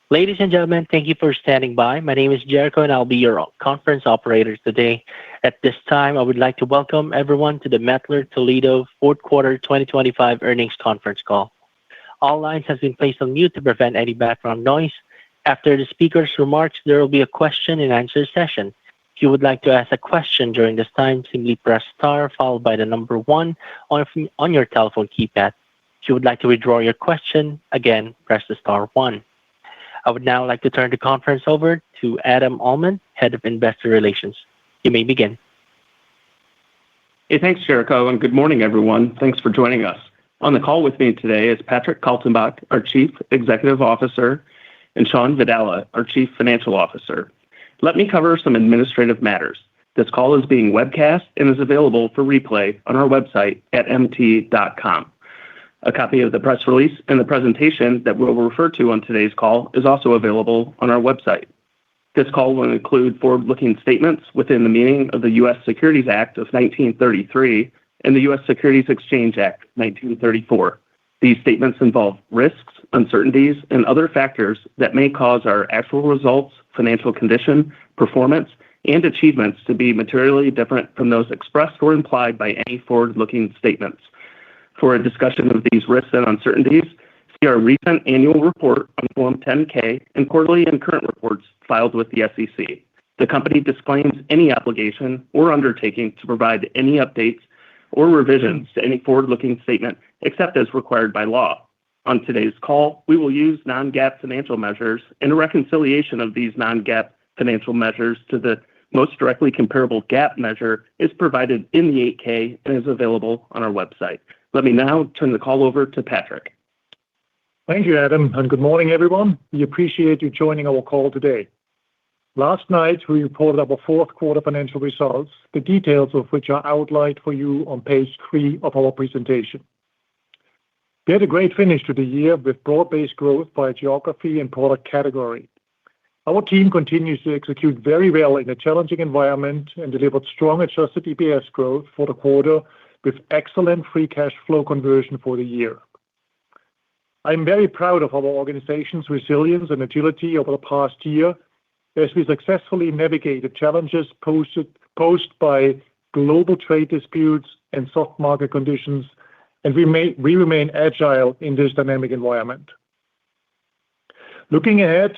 Ladies and gentlemen, thank you for standing by. My name is Jericho, and I'll be your conference operator today. At this time, I would like to welcome everyone to the Mettler-Toledo Fourth Quarter 2025 Earnings Conference Call. All lines have been placed on mute to prevent any background noise. After the speaker's remarks, there will be a question-and-answer session. If you would like to ask a question during this time, simply press star followed by the number one on your telephone keypad. If you would like to withdraw your question, again, press the star one. I would now like to turn the conference over to Adam Uhlman, Head of Investor Relations. You may begin. Hey, thanks, Jericho, and good morning, everyone. Thanks for joining us. On the call with me today is Patrick Kaltenbach, our Chief Executive Officer, and Shawn Vadala, our Chief Financial Officer. Let me cover some administrative matters. This call is being webcast and is available for replay on our website at mt.com. A copy of the press release and the presentation that we'll refer to on today's call is also available on our website. This call will include forward-looking statements within the meaning of the U.S. Securities Act of 1933 and the U.S. Securities Exchange Act of 1934. These statements involve risks, uncertainties, and other factors that may cause our actual results, financial condition, performance, and achievements to be materially different from those expressed or implied by any forward-looking statements. For a discussion of these risks and uncertainties, see our recent annual report on Form 10-K and quarterly and current reports filed with the SEC. The company disclaims any obligation or undertaking to provide any updates or revisions to any forward-looking statement except as required by law. On today's call, we will use non-GAAP financial measures, and a reconciliation of these non-GAAP financial measures to the most directly comparable GAAP measure is provided in the 8-K and is available on our website. Let me now turn the call over to Patrick. Thank you, Adam, and good morning, everyone. We appreciate you joining our call today. Last night, we reported our fourth quarter financial results, the details of which are outlined for you on page 3 of our presentation. We had a great finish to the year with broad-based growth by geography and product category. Our team continues to execute very well in a challenging environment and delivered strong adjusted EPS growth for the quarter with excellent free cash flow conversion for the year. I'm very proud of our organization's resilience and agility over the past year as we successfully navigated challenges posed by global trade disputes and soft market conditions, and we remain agile in this dynamic environment. Looking ahead,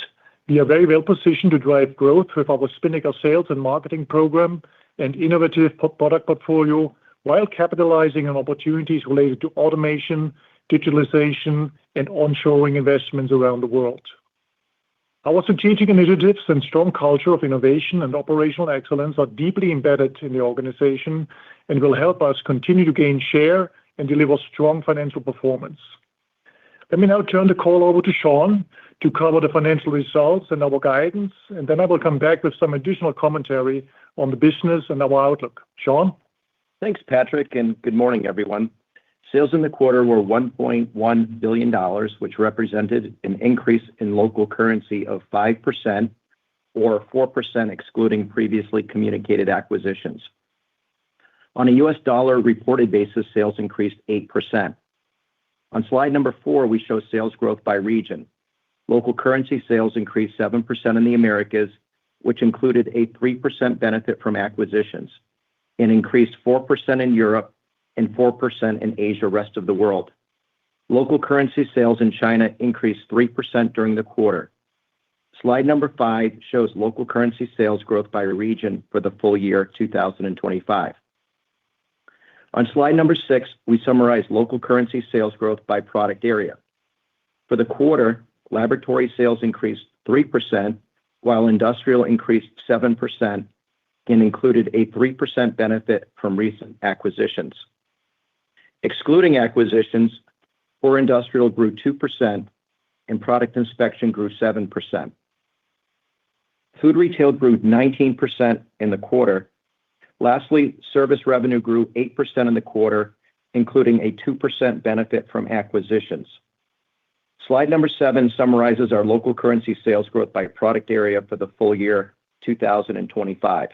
we are very well positioned to drive growth with our Spinnaker sales and marketing program and innovative product portfolio while capitalizing on opportunities related to automation, digitalization, and onshoring investments around the world. Our strategic initiatives and strong culture of innovation and operational excellence are deeply embedded in the organization and will help us continue to gain share and deliver strong financial performance. Let me now turn the call over to Shawn to cover the financial results and our guidance, and then I will come back with some additional commentary on the business and our outlook. Shawn? Thanks, Patrick, and good morning, everyone. Sales in the quarter were $1.1 billion, which represented an increase in local currency of 5% or 4% excluding previously communicated acquisitions. On a U.S. dollar reported basis, sales increased 8%. On slide number 4, we show sales growth by region. Local currency sales increased 7% in the Americas, which included a 3% benefit from acquisitions, and increased 4% in Europe and 4% in Asia, rest of the world. Local currency sales in China increased 3% during the quarter. Slide number 5 shows local currency sales growth by region for the full year 2025. On slide number 6, we summarize local currency sales growth by product area. For the quarter, laboratory sales increased 3%, while industrial increased 7% and included a 3% benefit from recent acquisitions. Excluding acquisitions, core industrial grew 2% and product inspection grew 7%. Food retail grew 19% in the quarter. Lastly, service revenue grew 8% in the quarter, including a 2% benefit from acquisitions. Slide number 7 summarizes our local currency sales growth by product area for the full year 2025.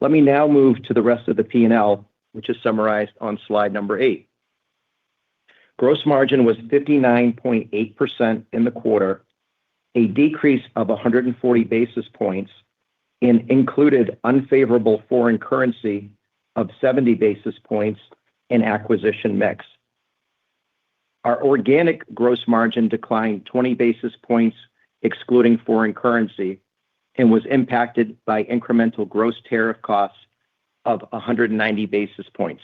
Let me now move to the rest of the P&L, which is summarized on slide number 8. Gross margin was 59.8% in the quarter, a decrease of 140 basis points, and included unfavorable foreign currency of 70 basis points in acquisition mix. Our organic gross margin declined 20 basis points, excluding foreign currency, and was impacted by incremental gross tariff costs of 190 basis points.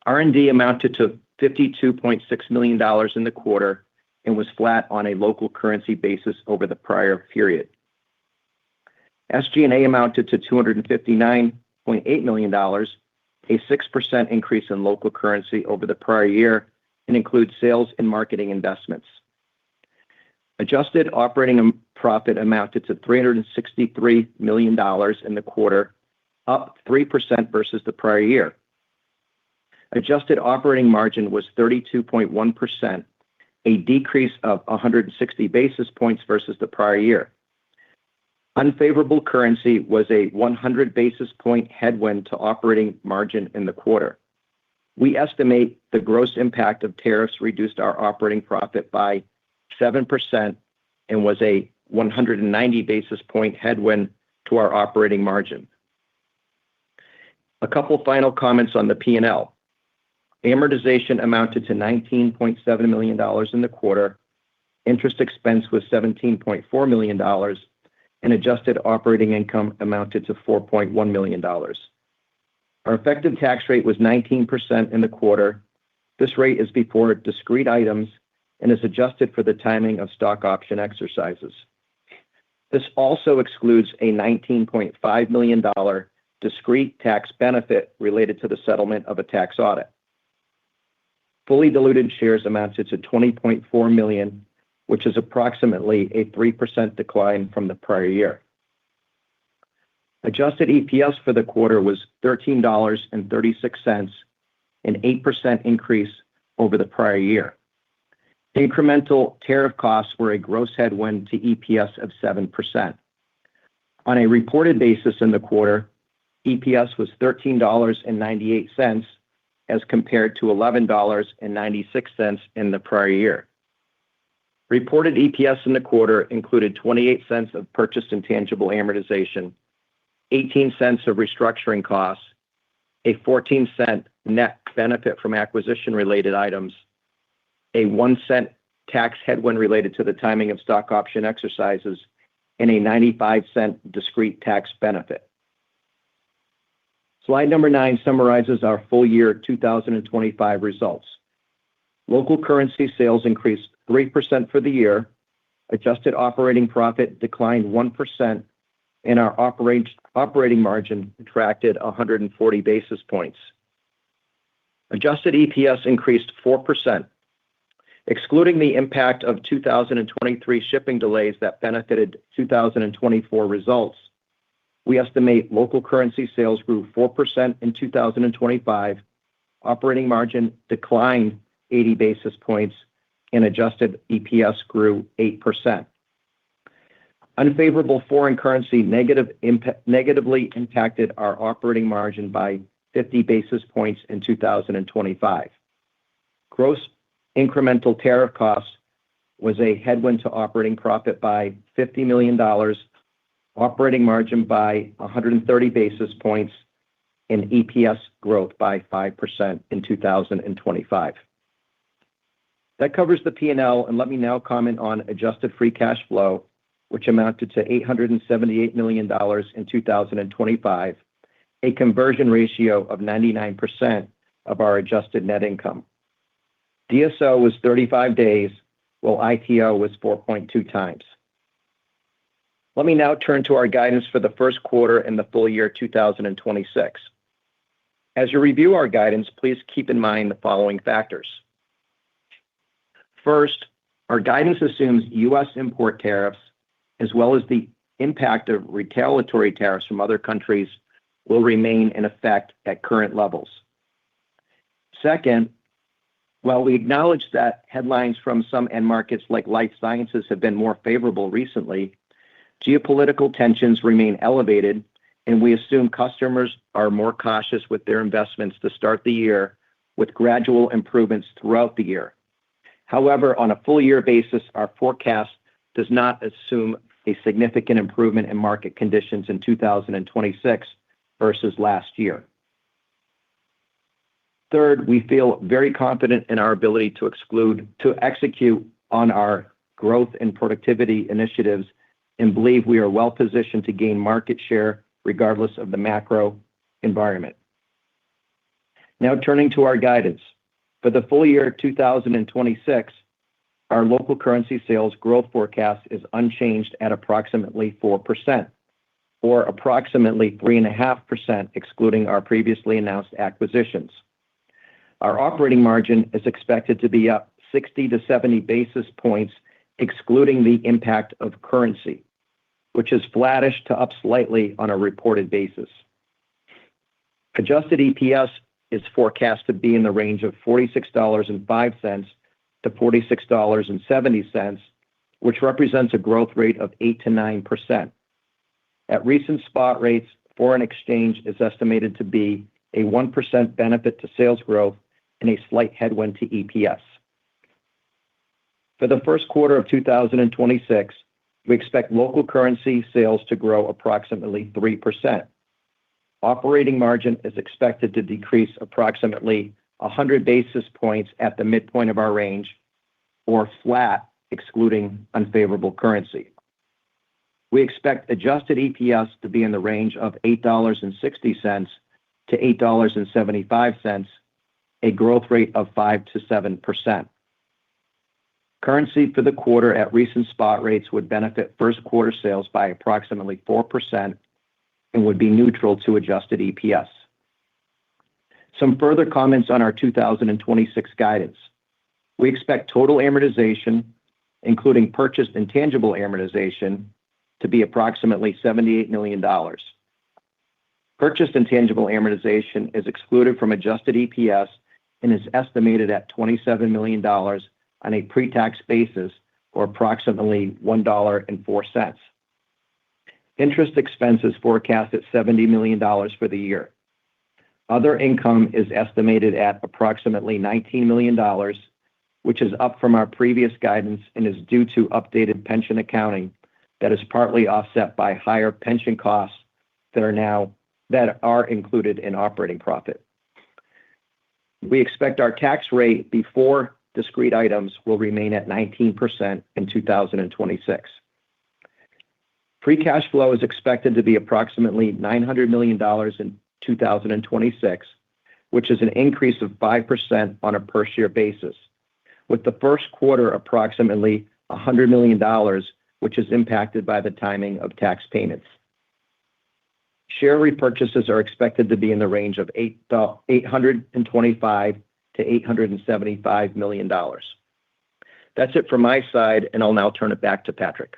R&D amounted to $52.6 million in the quarter and was flat on a local currency basis over the prior period. SG&A amounted to $259.8 million, a 6% increase in local currency over the prior year, and includes sales and marketing investments. Adjusted operating profit amounted to $363 million in the quarter, up 3% versus the prior year. Adjusted operating margin was 32.1%, a decrease of 160 basis points versus the prior year. Unfavorable currency was a 100 basis point headwind to operating margin in the quarter. We estimate the gross impact of tariffs reduced our operating profit by 7% and was a 190 basis point headwind to our operating margin. A couple final comments on the P&L. Amortization amounted to $19.7 million in the quarter. Interest expense was $17.4 million, and adjusted operating income amounted to $4.1 million. Our effective tax rate was 19% in the quarter. This rate is before discrete items and is adjusted for the timing of stock option exercises. This also excludes a $19.5 million discrete tax benefit related to the settlement of a tax audit. Fully diluted shares amounted to 20.4 million, which is approximately a 3% decline from the prior year. Adjusted EPS for the quarter was $13.36, an 8% increase over the prior year. Incremental tariff costs were a gross headwind to EPS of 7%. On a reported basis in the quarter, EPS was $13.98 as compared to $11.96 in the prior year. Reported EPS in the quarter included 28 cents of purchased intangible amortization, 18 cents of restructuring costs, a 14-cent net benefit from acquisition-related items, a 1-cent tax headwind related to the timing of stock option exercises, and a 95-cent discrete tax benefit. Slide number 9 summarizes our full year 2025 results. Local currency sales increased 3% for the year. Adjusted operating profit declined 1%, and our operating margin contracted 140 basis points. Adjusted EPS increased 4%. Excluding the impact of 2023 shipping delays that benefited 2024 results, we estimate local currency sales grew 4% in 2025, operating margin declined 80 basis points, and adjusted EPS grew 8%. Unfavorable foreign currency negatively impacted our operating margin by 50 basis points in 2025. Gross incremental tariff costs was a headwind to operating profit by $50 million, operating margin by 130 basis points, and EPS growth by 5% in 2025. That covers the P&L, and let me now comment on adjusted free cash flow, which amounted to $878 million in 2025, a conversion ratio of 99% of our adjusted net income. DSO was 35 days, while ITO was 4.2 times. Let me now turn to our guidance for the first quarter and the full year 2026. As you review our guidance, please keep in mind the following factors. First, our guidance assumes U.S. import tariffs, as well as the impact of retaliatory tariffs from other countries, will remain in effect at current levels. Second, while we acknowledge that headlines from some end markets like life sciences have been more favorable recently, geopolitical tensions remain elevated, and we assume customers are more cautious with their investments to start the year, with gradual improvements throughout the year. However, on a full year basis, our forecast does not assume a significant improvement in market conditions in 2026 versus last year. Third, we feel very confident in our ability to execute on our growth and productivity initiatives and believe we are well positioned to gain market share regardless of the macro environment. Now turning to our guidance. For the full year 2026, our local currency sales growth forecast is unchanged at approximately 4%, or approximately 3.5% excluding our previously announced acquisitions. Our operating margin is expected to be up 60 to 70 basis points, excluding the impact of currency, which is flattish to up slightly on a reported basis. Adjusted EPS is forecast to be in the range of $46.05 to $46.70, which represents a growth rate of 8 to 9%. At recent spot rates, foreign exchange is estimated to be a 1% benefit to sales growth and a slight headwind to EPS. For the first quarter of 2026, we expect local currency sales to grow approximately 3%. Operating margin is expected to decrease approximately 100 basis points at the midpoint of our range, or flat, excluding unfavorable currency. We expect adjusted EPS to be in the range of $8.60 to $8.75, a growth rate of 5 to 7%. Currency for the quarter at recent spot rates would benefit first quarter sales by approximately 4% and would be neutral to adjusted EPS. Some further comments on our 2026 guidance. We expect total amortization, including purchased intangible amortization, to be approximately $78 million. Purchased intangible amortization is excluded from adjusted EPS and is estimated at $27 million on a pre-tax basis, or approximately $1.04. Interest expense is forecast at $70 million for the year. Other income is estimated at approximately $19 million, which is up from our previous guidance and is due to updated pension accounting that is partly offset by higher pension costs that are included in operating profit. We expect our tax rate before discrete items will remain at 19% in 2026. Free cash flow is expected to be approximately $900 million in 2026, which is an increase of 5% on a per-share basis, with the first quarter approximately $100 million, which is impacted by the timing of tax payments. Share repurchases are expected to be in the range of $825 to $875 million. That's it from my side, and I'll now turn it back to Patrick.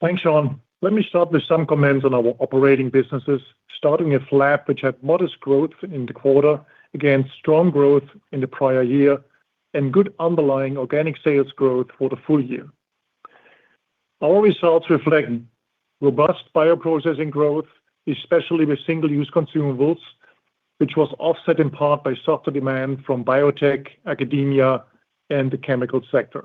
Thanks, Sean. Let me start with some comments on our operating businesses, starting with Lab, which had modest growth in the quarter, against strong growth in the prior year, and good underlying organic sales growth for the full year. Our results reflect robust bioprocessing growth, especially with single-use consumables, which was offset in part by softer demand from biotech, academia, and the chemical sector.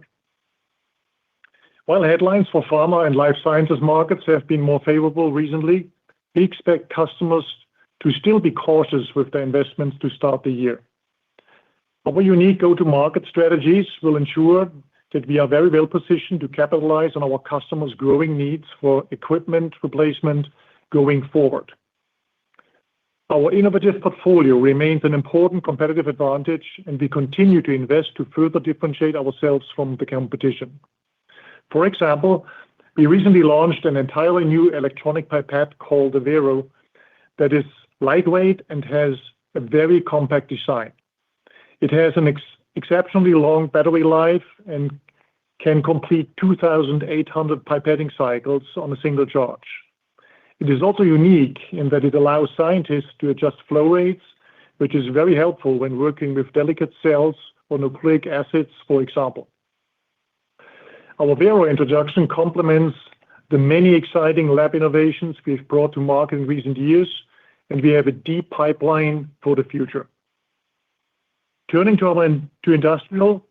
While headlines for pharma and life sciences markets have been more favorable recently, we expect customers to still be cautious with their investments to start the year. Our unique go-to-market strategies will ensure that we are very well positioned to capitalize on our customers' growing needs for equipment replacement going forward. Our innovative portfolio remains an important competitive advantage, and we continue to invest to further differentiate ourselves from the competition. For example, we recently launched an entirely new electronic pipette called the Vero that is lightweight and has a very compact design. It has an exceptionally long battery life and can complete 2,800 pipetting cycles on a single charge. It is also unique in that it allows scientists to adjust flow rates, which is very helpful when working with delicate cells or nucleic acids, for example. Our Vero introduction complements the many exciting lab innovations we've brought to market in recent years, and we have a deep pipeline for the future. Turning to industrial,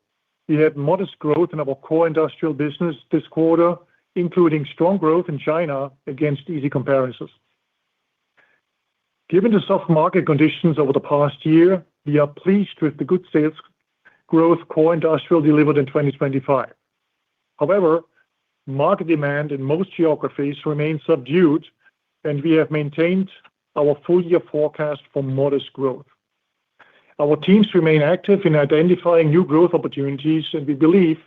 we had modest growth in our core industrial business this quarter, including strong growth in China against easy comparisons. Given the soft market conditions over the past year, we are pleased with the good sales growth core industrial delivered in 2025. However, market demand in most geographies remains subdued, and we have maintained our full-year forecast for modest growth. Our teams remain active in identifying new growth opportunities, and we believe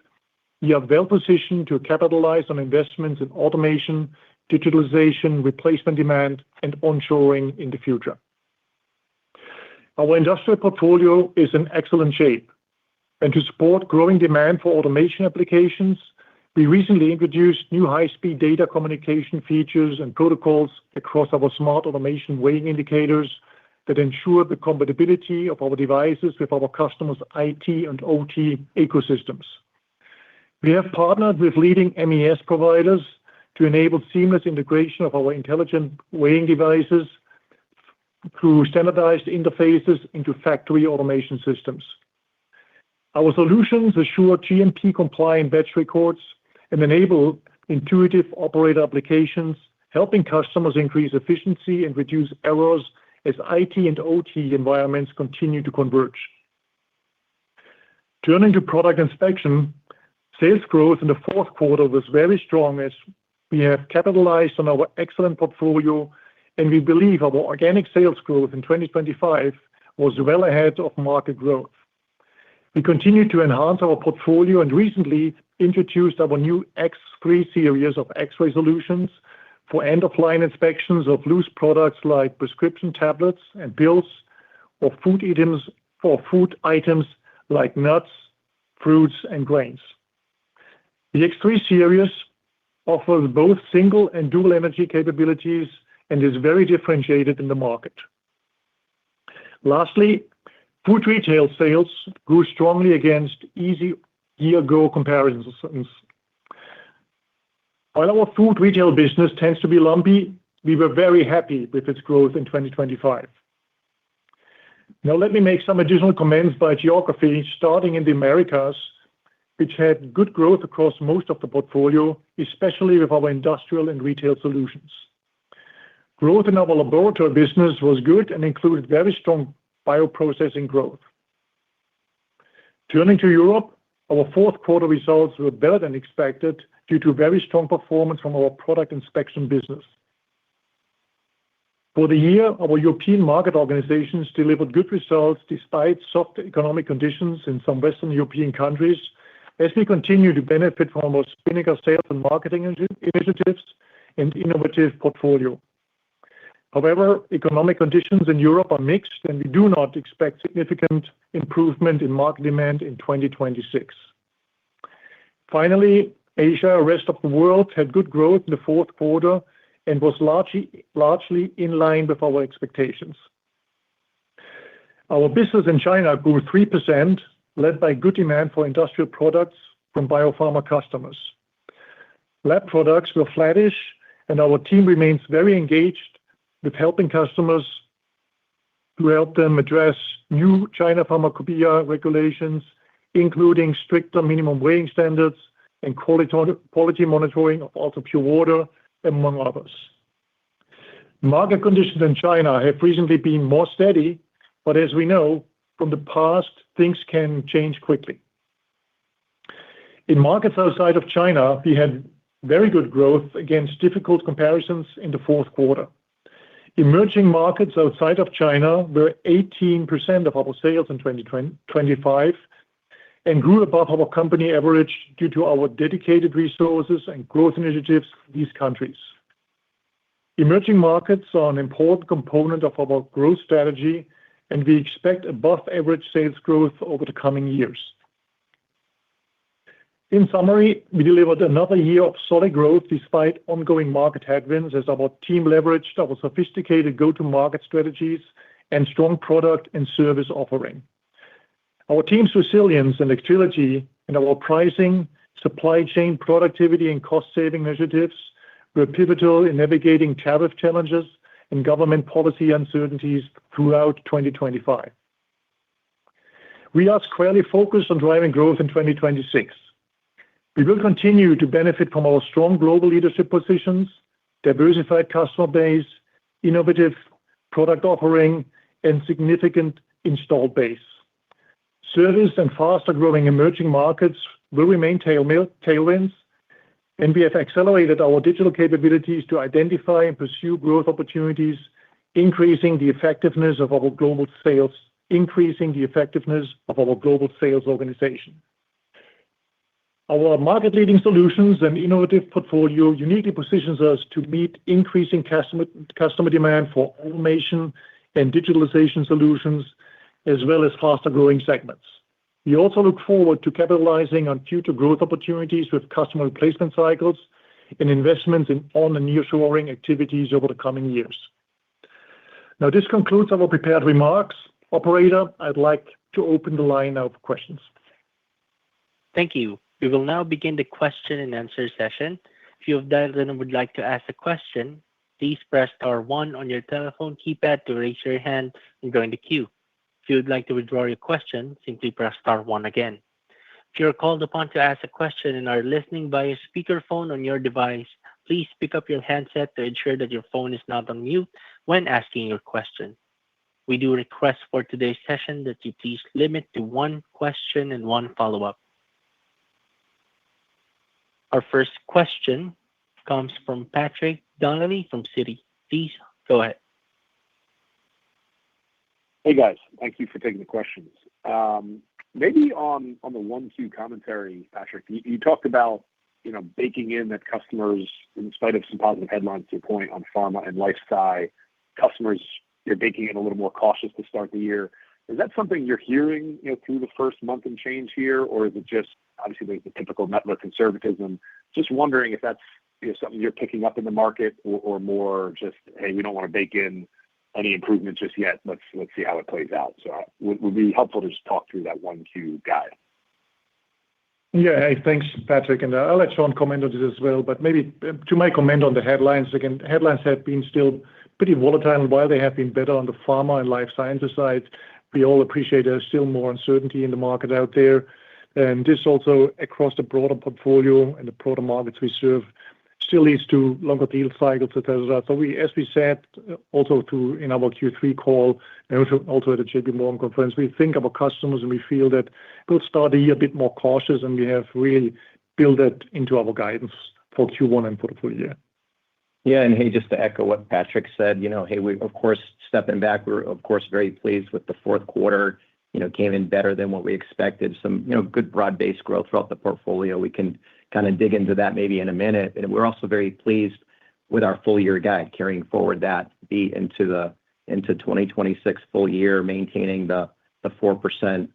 we are well-positioned to capitalize on investments in automation, digitalization, replacement demand, and onshoring in the future. Our industrial portfolio is in excellent shape, and to support growing demand for automation applications, we recently introduced new high-speed data communication features and protocols across our smart automation weighing indicators that ensure the compatibility of our devices with our customers' IT and OT ecosystems. We have partnered with leading MES providers to enable seamless integration of our intelligent weighing devices through standardized interfaces into factory automation systems. Our solutions assure GMP-compliant batch records and enable intuitive operator applications, helping customers increase efficiency and reduce errors as IT and OT environments continue to converge. Turning to product inspection, sales growth in the fourth quarter was very strong as we have capitalized on our excellent portfolio, and we believe our organic sales growth in 2025 was well ahead of market growth. We continue to enhance our portfolio and recently introduced our new X3 series of X-ray solutions for end-of-line inspections of loose products like prescription tablets and pills, or food items like nuts, fruits, and grains. The X3 series offers both single and dual energy capabilities and is very differentiated in the market. Lastly, food retail sales grew strongly against easy year-ago comparisons. While our food retail business tends to be lumpy, we were very happy with its growth in 2025. Now, let me make some additional comments by geography, starting in the Americas, which had good growth across most of the portfolio, especially with our industrial and retail solutions. Growth in our laboratory business was good and included very strong bioprocessing growth. Turning to Europe, our fourth quarter results were better than expected due to very strong performance from our product inspection business. For the year, our European market organizations delivered good results despite soft economic conditions in some Western European countries, as we continue to benefit from our Spinnaker sales and marketing initiatives and innovative portfolio. However, economic conditions in Europe are mixed, and we do not expect significant improvement in market demand in 2026. Finally, Asia, rest of the world, had good growth in the fourth quarter and was largely in line with our expectations. Our business in China grew 3%, led by good demand for industrial products from biopharma customers. Lab products were flattish, and our team remains very engaged with helping customers to help them address new China pharmacopoeia regulations, including stricter minimum weighing standards and quality monitoring of ultra-pure water, among others. Market conditions in China have recently been more steady, but as we know from the past, things can change quickly. In markets outside of China, we had very good growth against difficult comparisons in the fourth quarter. Emerging markets outside of China were 18% of our sales in 2025 and grew above our company average due to our dedicated resources and growth initiatives in these countries. Emerging markets are an important component of our growth strategy, and we expect above-average sales growth over the coming years. In summary, we delivered another year of solid growth despite ongoing market headwinds as our team leveraged our sophisticated go-to-market strategies and strong product and service offering. Our team's resilience and agility in our pricing, supply chain productivity, and cost-saving initiatives were pivotal in navigating tariff challenges and government policy uncertainties throughout 2025. we are squarely focused on driving growth in 2026. We will continue to benefit from our strong global leadership positions, diversified customer base, innovative product offering, and significant installed base. Service and faster-growing emerging markets will remain tailwinds, and we have accelerated our digital capabilities to identify and pursue growth opportunities, increasing the effectiveness of our global sales organization. Our market-leading solutions and innovative portfolio uniquely positions us to meet increasing customer demand for automation and digitalization solutions, as well as faster-growing segments. We also look forward to capitalizing on future growth opportunities with customer replacement cycles and investments in on- and nearshoring activities over the coming years. Now, this concludes our prepared remarks. Operator, I'd like to open the line now for questions. Thank you. We will now begin the question and answer session. If you have dialed in and would like to ask a question, please press star one on your telephone keypad to raise your hand and join the queue. If you would like to withdraw your question, simply press star one again. If you are called upon to ask a question and are listening via speakerphone on your device, please pick up your handset to ensure that your phone is not on mute when asking your question. We do request for today's session that you please limit to one question and one follow-up. Our first question comes from Patrick Donnelly from Citi. Please go ahead. Hey, guys. Thank you for taking the questions. Maybe on the 1Q commentary, Patrick, you talked about, baking in that customers, in spite of some positive headlines to your point on pharma and life sci, customers, you're baking in a little more cautious to start the year. Is that something you're hearing, through the first month and change here, or is it just obviously there's the typical Mettler conservatism? Just wondering if that's something you're picking up in the market or more just, hey, we don't want to bake in any improvement just yet. Let's see how it plays out. So would be helpful to just talk through that 1Q guide. Yeah. Hey, thanks, Patrick, and I'll let Shawn comment on this as well. But maybe to my comment on the headlines, again, headlines have been still pretty volatile, and while they have been better on the pharma and life sciences side, we all appreciate there's still more uncertainty in the market out there. And this also across the broader portfolio and the broader markets we serve still leads to longer deal cycles, et cetera. So as we said, also in our Q3 call and also at the JP Morgan conference, we think of our customers and we feel that we'll start the year a bit more cautious, and we have really built that into our guidance for Q1 and for the full year. Yeah, and hey, just to echo what Patrick said, hey, we of course, stepping back, we're of course very pleased with the fourth quarter. Came in better than what we expected. Some, good broad-based growth throughout the portfolio. We can kind of dig into that maybe in a minute. And we're also very pleased with our full year guide, carrying forward that beat into 2026 full year, maintaining the 4%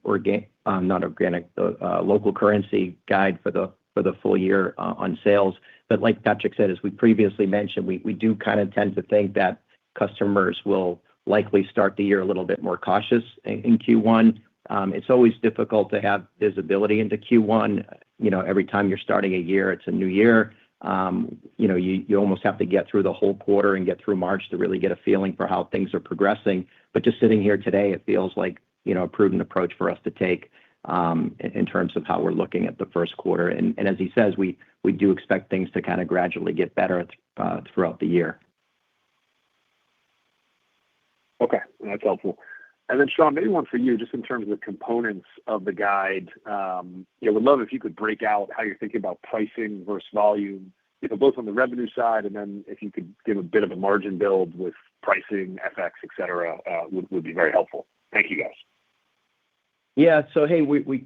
local currency guide for the full year on sales. But like Patrick said, as we previously mentioned, we do kind of tend to think that customers will likely start the year a little bit more cautious in Q1. It's always difficult to have visibility into Q1. Every time you're starting a year, it's a new year. You almost have to get through the whole quarter and get through March to really get a feeling for how things are progressing. But just sitting here today, it feels like, a prudent approach for us to take in terms of how we're looking at the first quarter. And as he says, we do expect things to kind of gradually get better throughout the year. Okay, that's helpful. And then, Shawn, maybe one for you, just in terms of the components of the guide. Would love if you could break out how you're thinking about pricing versus volume, both on the revenue side, and then if you could give a bit of a margin build with pricing, FX, et cetera, would be very helpful. Thank you, guys. Yeah. So, hey, we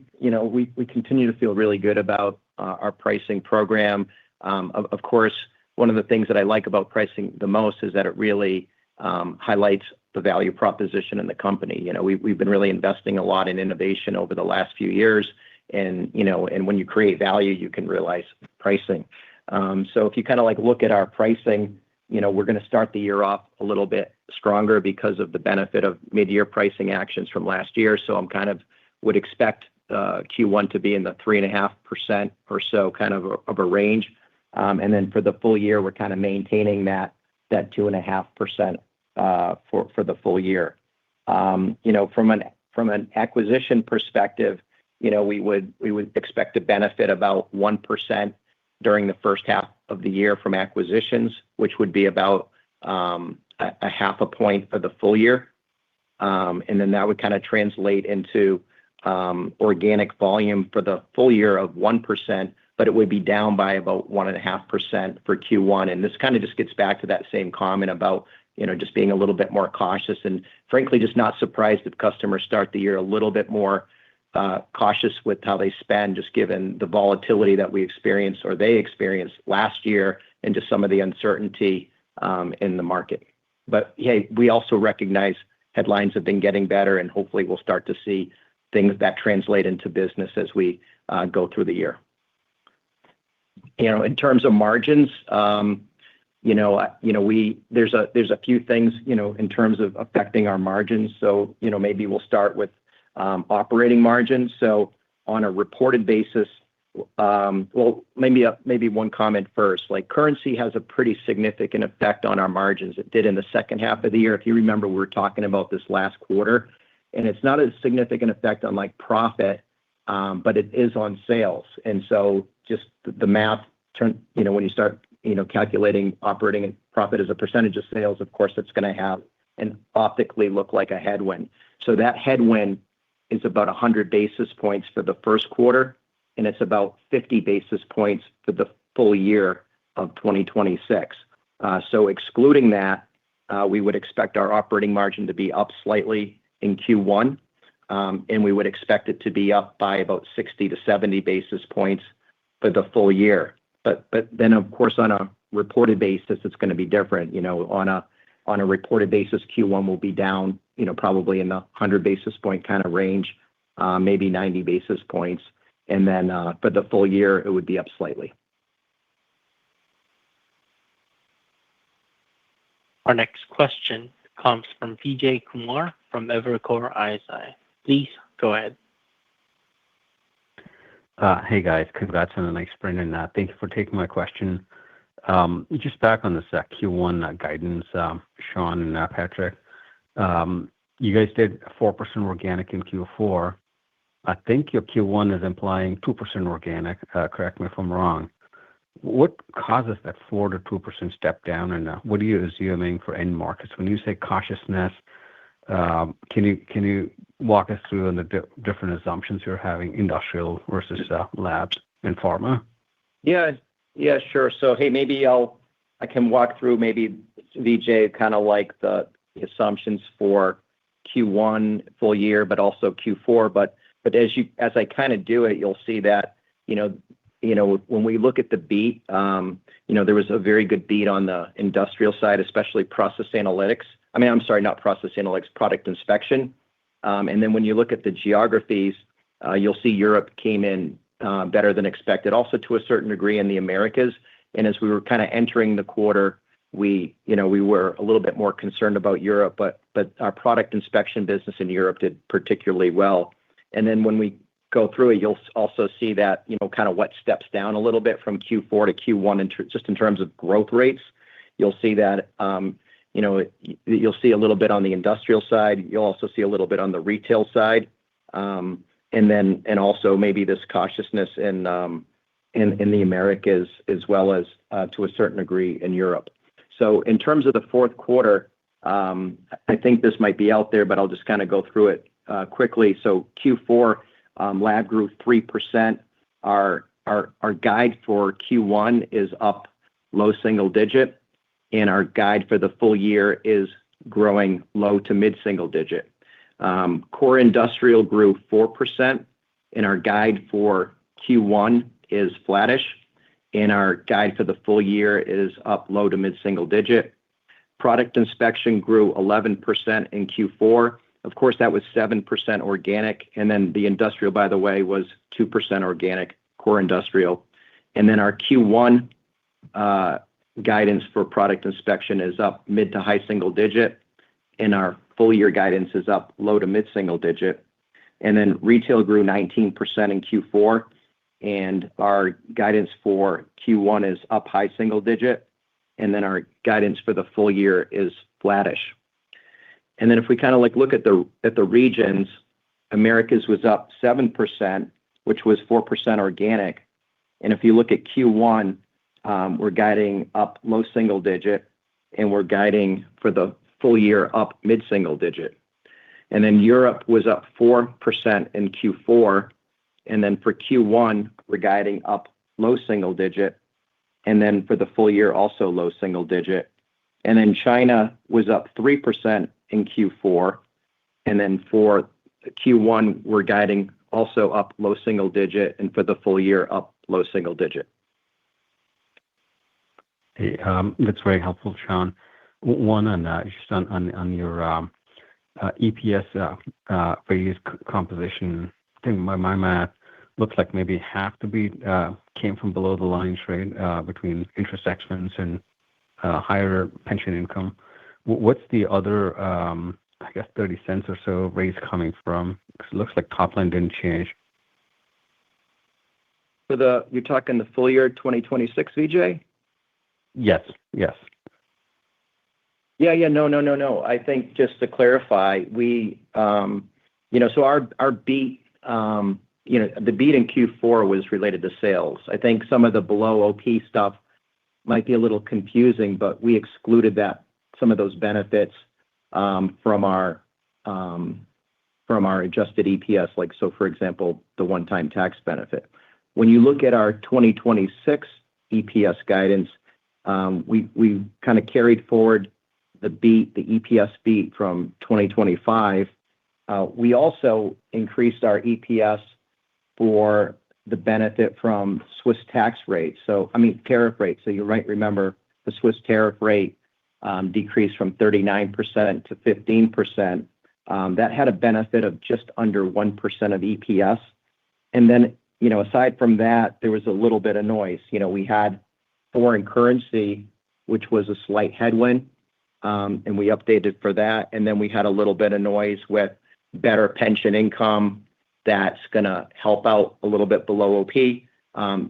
continue to feel really good about our pricing program. Of course, one of the things that I like about pricing the most is that it really highlights the value proposition in the company. We've been really investing a lot in innovation over the last few years, and when you create value, you can realize pricing. So if you kind of look at our pricing, we're going to start the year off a little bit stronger because of the benefit of mid-year pricing actions from last year. So I'm kind of would expect Q1 to be in the 3.5% or so kind of a range. And then for the full year, we're kind of maintaining that 2.5% for the full year. From an From an acquisition perspective, we would expect to benefit about 1% during the first half of the year from acquisitions, which would be about a half a point for the full year. That would kind of translate into organic volume for the full year of 1%, but it would be down by about 1.5% for Q1. This kind of just gets back to that same comment about just being a little bit more cautious, and frankly, just not surprised if customers start the year a little bit more cautious with how they spend, just given the volatility that we experienced or they experienced last year and just some of the uncertainty in the market. Hey, we also recognize headlines have been getting better, and hopefully we'll start to see things that translate into business as we go through the year. In terms of margins, there's a few things in terms of affecting our margins. Maybe we'll start with operating margins. On a reported basis, maybe one comment first. Currency has a pretty significant effect on our margins. It did in the second half of the year. If you remember, we were talking about this last quarter, and it's not a significant effect on profit, but it is on sales. Just the math when you start calculating operating profit as a percentage of sales, of course, it's going to have and optically look like a headwind. That headwind is about 100 basis points for the first quarter, and it's about 50 basis points for the full year of 2026. Excluding that, we would expect our operating margin to be up slightly in Q1, and we would expect it to be up by about 60 to 70 basis points for the full year. Of course, on a reported basis, it's going to be different. On a reported basis, Q1 will be down, probably in the 100 basis point kind of range, maybe 90 basis points. For the full year, it would be up slightly. Our next question comes from Vijay Kumar from Evercore ISI. Please go ahead. Hey, guys. Congrats on a nice sprint, and thank you for taking my question. Just back on this Q1 guidance, Shawn and Patrick. You guys did 4% organic in Q4. I think your Q1 is implying 2% organic. Correct me if I'm wrong. What causes that 4%-2% step down, and what are you assuming for end markets? When you say cautiousness, can you walk us through on the different assumptions you're having, industrial versus labs and pharma? Yeah, sure. Hey, maybe I can walk through maybe, Vijay, kind of like the assumptions for Q1 full year, but also Q4. As I kind of do it, you'll see that when we look at the beat, there was a very good beat on the industrial side, especially process analytics. I'm sorry, not process analytics, product inspection. When you look at the geographies, you'll see Europe came in better than expected, also to a certain degree in the Americas. As we were kind of entering the quarter, we were a little bit more concerned about Europe, but our product inspection business in Europe did particularly well. When we go through it, you'll also see that kind of what steps down a little bit from Q4 to Q1 just in terms of growth rates. You'll see that you'll see a little bit on the industrial side. You'll also see a little bit on the retail side. Also maybe this cautiousness in the Americas as well as to a certain degree in Europe. In terms of the fourth quarter, I think this might be out there, but I'll just kind of go through it quickly. Q4 lab grew 3%. Our guide for Q1 is up low single digit, and our guide for the full year is growing low to mid single digit. Core industrial grew 4%, and our guide for Q1 is flattish, and our guide for the full year is up low to mid single digit. Product inspection grew 11% in Q4. Of course, that was 7% organic, and then the industrial, by the way, was 2% organic, core industrial. Our Q1 guidance for product inspection is up mid to high single digit, and our full year guidance is up low to mid single digit. Retail grew 19% in Q4, and our guidance for Q1 is up high single digit, and then our guidance for the full year is flattish. If we kind of look at the regions, Americas was up 7%, which was 4% organic. If you look at Q1, we're guiding up low single digit, and we're guiding for the full year up mid-single digit. Europe was up 4% in Q4. For Q1, we're guiding up low single digit. For the full year, also low single digit. China was up 3% in Q4. For Q1, we're guiding also up low single digit, and for the full year, up low single digit. Hey, that's very helpful, Shawn. One on just on your EPS raise composition. I think my math looks like maybe half the beat came from below the line trade between interest expense and higher pension income. What's the other, I guess, $0.30 or so raise coming from? Because it looks like top line didn't change. You're talking the full year 2026, Vijay? Yes. Yeah. No. I think just to clarify, we, so our beat, the beat in Q4 was related to sales. I think some of the below OP stuff might be a little confusing, but we excluded some of those benefits from our adjusted EPS. Like, so for example, the one-time tax benefit. When you look at our 2026 EPS guidance, we kind of carried forward the EPS beat from 2025. We also increased our EPS for the benefit from Swiss tax rates. Tariff rates. You might remember the Swiss tariff rate decreased from 39% to 15%. That had a benefit of just under 1% of EPS. Aside from that, there was a little bit of noise. We had foreign currency, which was a slight headwind, and we updated for that. We had a little bit of noise with better pension income that's going to help out a little bit below OP.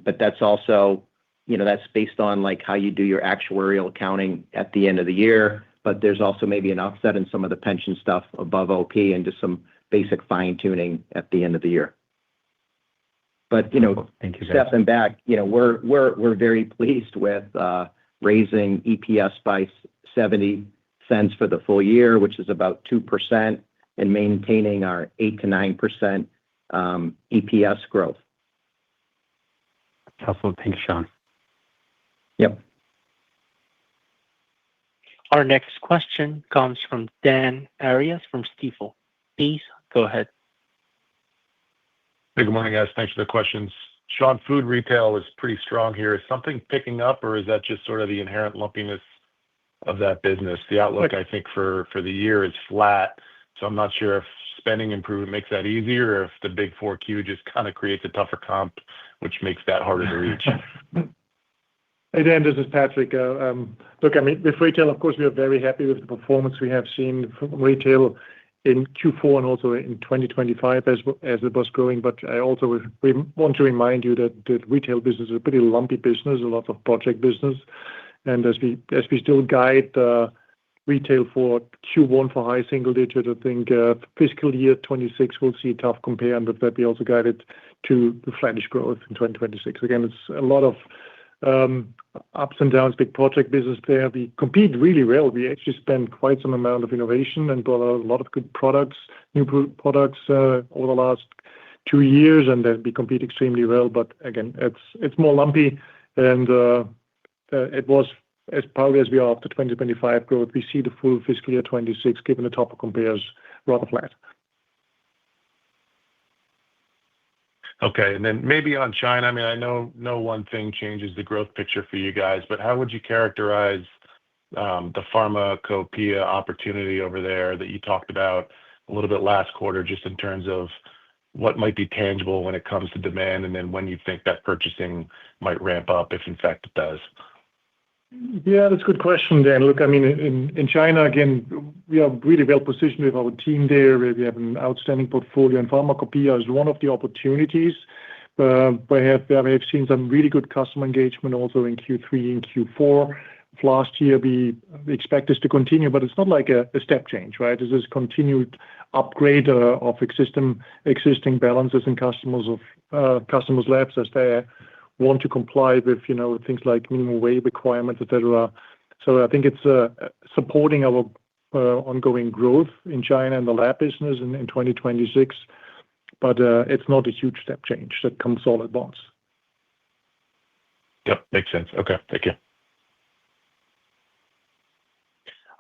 That's also, that's based on like how you do your actuarial accounting at the end of the year. There's also maybe an offset in some of the pension stuff above OP and just some basic fine-tuning at the end of the year. Thank you, guys. Stepping back, we're very pleased with raising EPS by 70 cents for the full year, which is about 2%, and maintaining our 8%-9% EPS growth. Helpful. Thanks, Shawn. Yep. Our next question comes from Dan Arias from Stifel. Please go ahead. Hey, good morning, guys. Thanks for the questions. Shawn, food retail is pretty strong here. Is something picking up, or is that just sort of the inherent lumpiness of that business? The outlook, I think, for the year is flat, so I'm not sure if spending improvement makes that easier, or if the big 4Q just kind of creates a tougher comp, which makes that harder to reach. Hey, Dan, this is Patrick. Look, with retail, of course, we are very happy with the performance we have seen from retail in Q4 and also in 2025 as it was growing. I also want to remind you that the retail business is a pretty lumpy business, a lot of project business. As we still guide retail for Q1 for high single digit, I think fiscal year 2026 will see a tough compare, and with that we also guided to the flattish growth in 2026. Again, it's a lot of ups and downs, big project business there. We compete really well. We actually spend quite some amount of innovation and brought a lot of good products, new products over the last 2 years, and then we compete extremely well. Again, it's more lumpy, and it was as probably as we are after 2025 growth. We see the full fiscal year 2026, given the tougher compares, rather flat. Okay. Maybe on China, I know no one thing changes the growth picture for you guys, but how would you characterize the pharmacopoeia opportunity over there that you talked about a little bit last quarter, just in terms of what might be tangible when it comes to demand, and then when you think that purchasing might ramp up, if in fact it does? Yeah, that's a good question, Dan. Look, in China, again, we are really well positioned with our team there, where we have an outstanding portfolio, and pharmacopoeia is one of the opportunities. We have seen some really good customer engagement also in Q3 and Q4 last year. We expect this to continue, but it's not like a step change, right? This is continued upgrade of existing balances and customers' labs as they want to comply with, things like minimum weight requirements, et cetera. I think it's supporting our ongoing growth in China and the lab business in 2026, but it's not a huge step change that comes all at once. Yep, makes sense. Okay, thank you.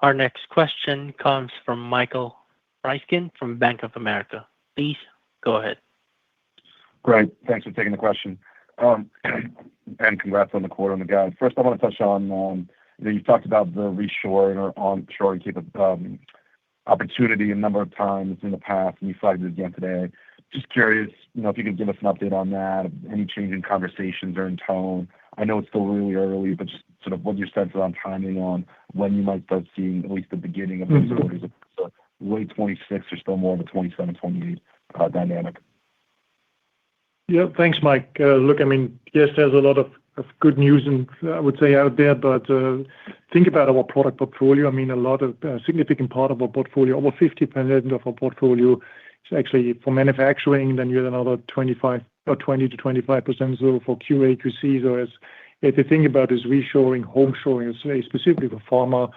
Our next question comes from Michael Ryskin from Bank of America. Please go ahead. Great. Thanks for taking the question. And congrats on the quarter and the guide. First, I want to touch on, you've talked about the reshoring or onshoring opportunity a number of times in the past, and you flagged it again today. Just curious, if you could give us an update on that, any change in conversations or in tone. I know it's still really early, but just sort of what your sense is on timing on when you might start seeing at least the beginning of those orders. Late 2026 or still more of a 2027, 2028 dynamic? Yeah, thanks, Mike. Look, yes, there's a lot of good news and I would say out there, but think about our product portfolio. A significant part of our portfolio, over 50% of our portfolio is actually for manufacturing. Then you have another 25 or 20 to 25% so for QA, QC. So if you think about this reshoring, home shoring, specifically for pharma,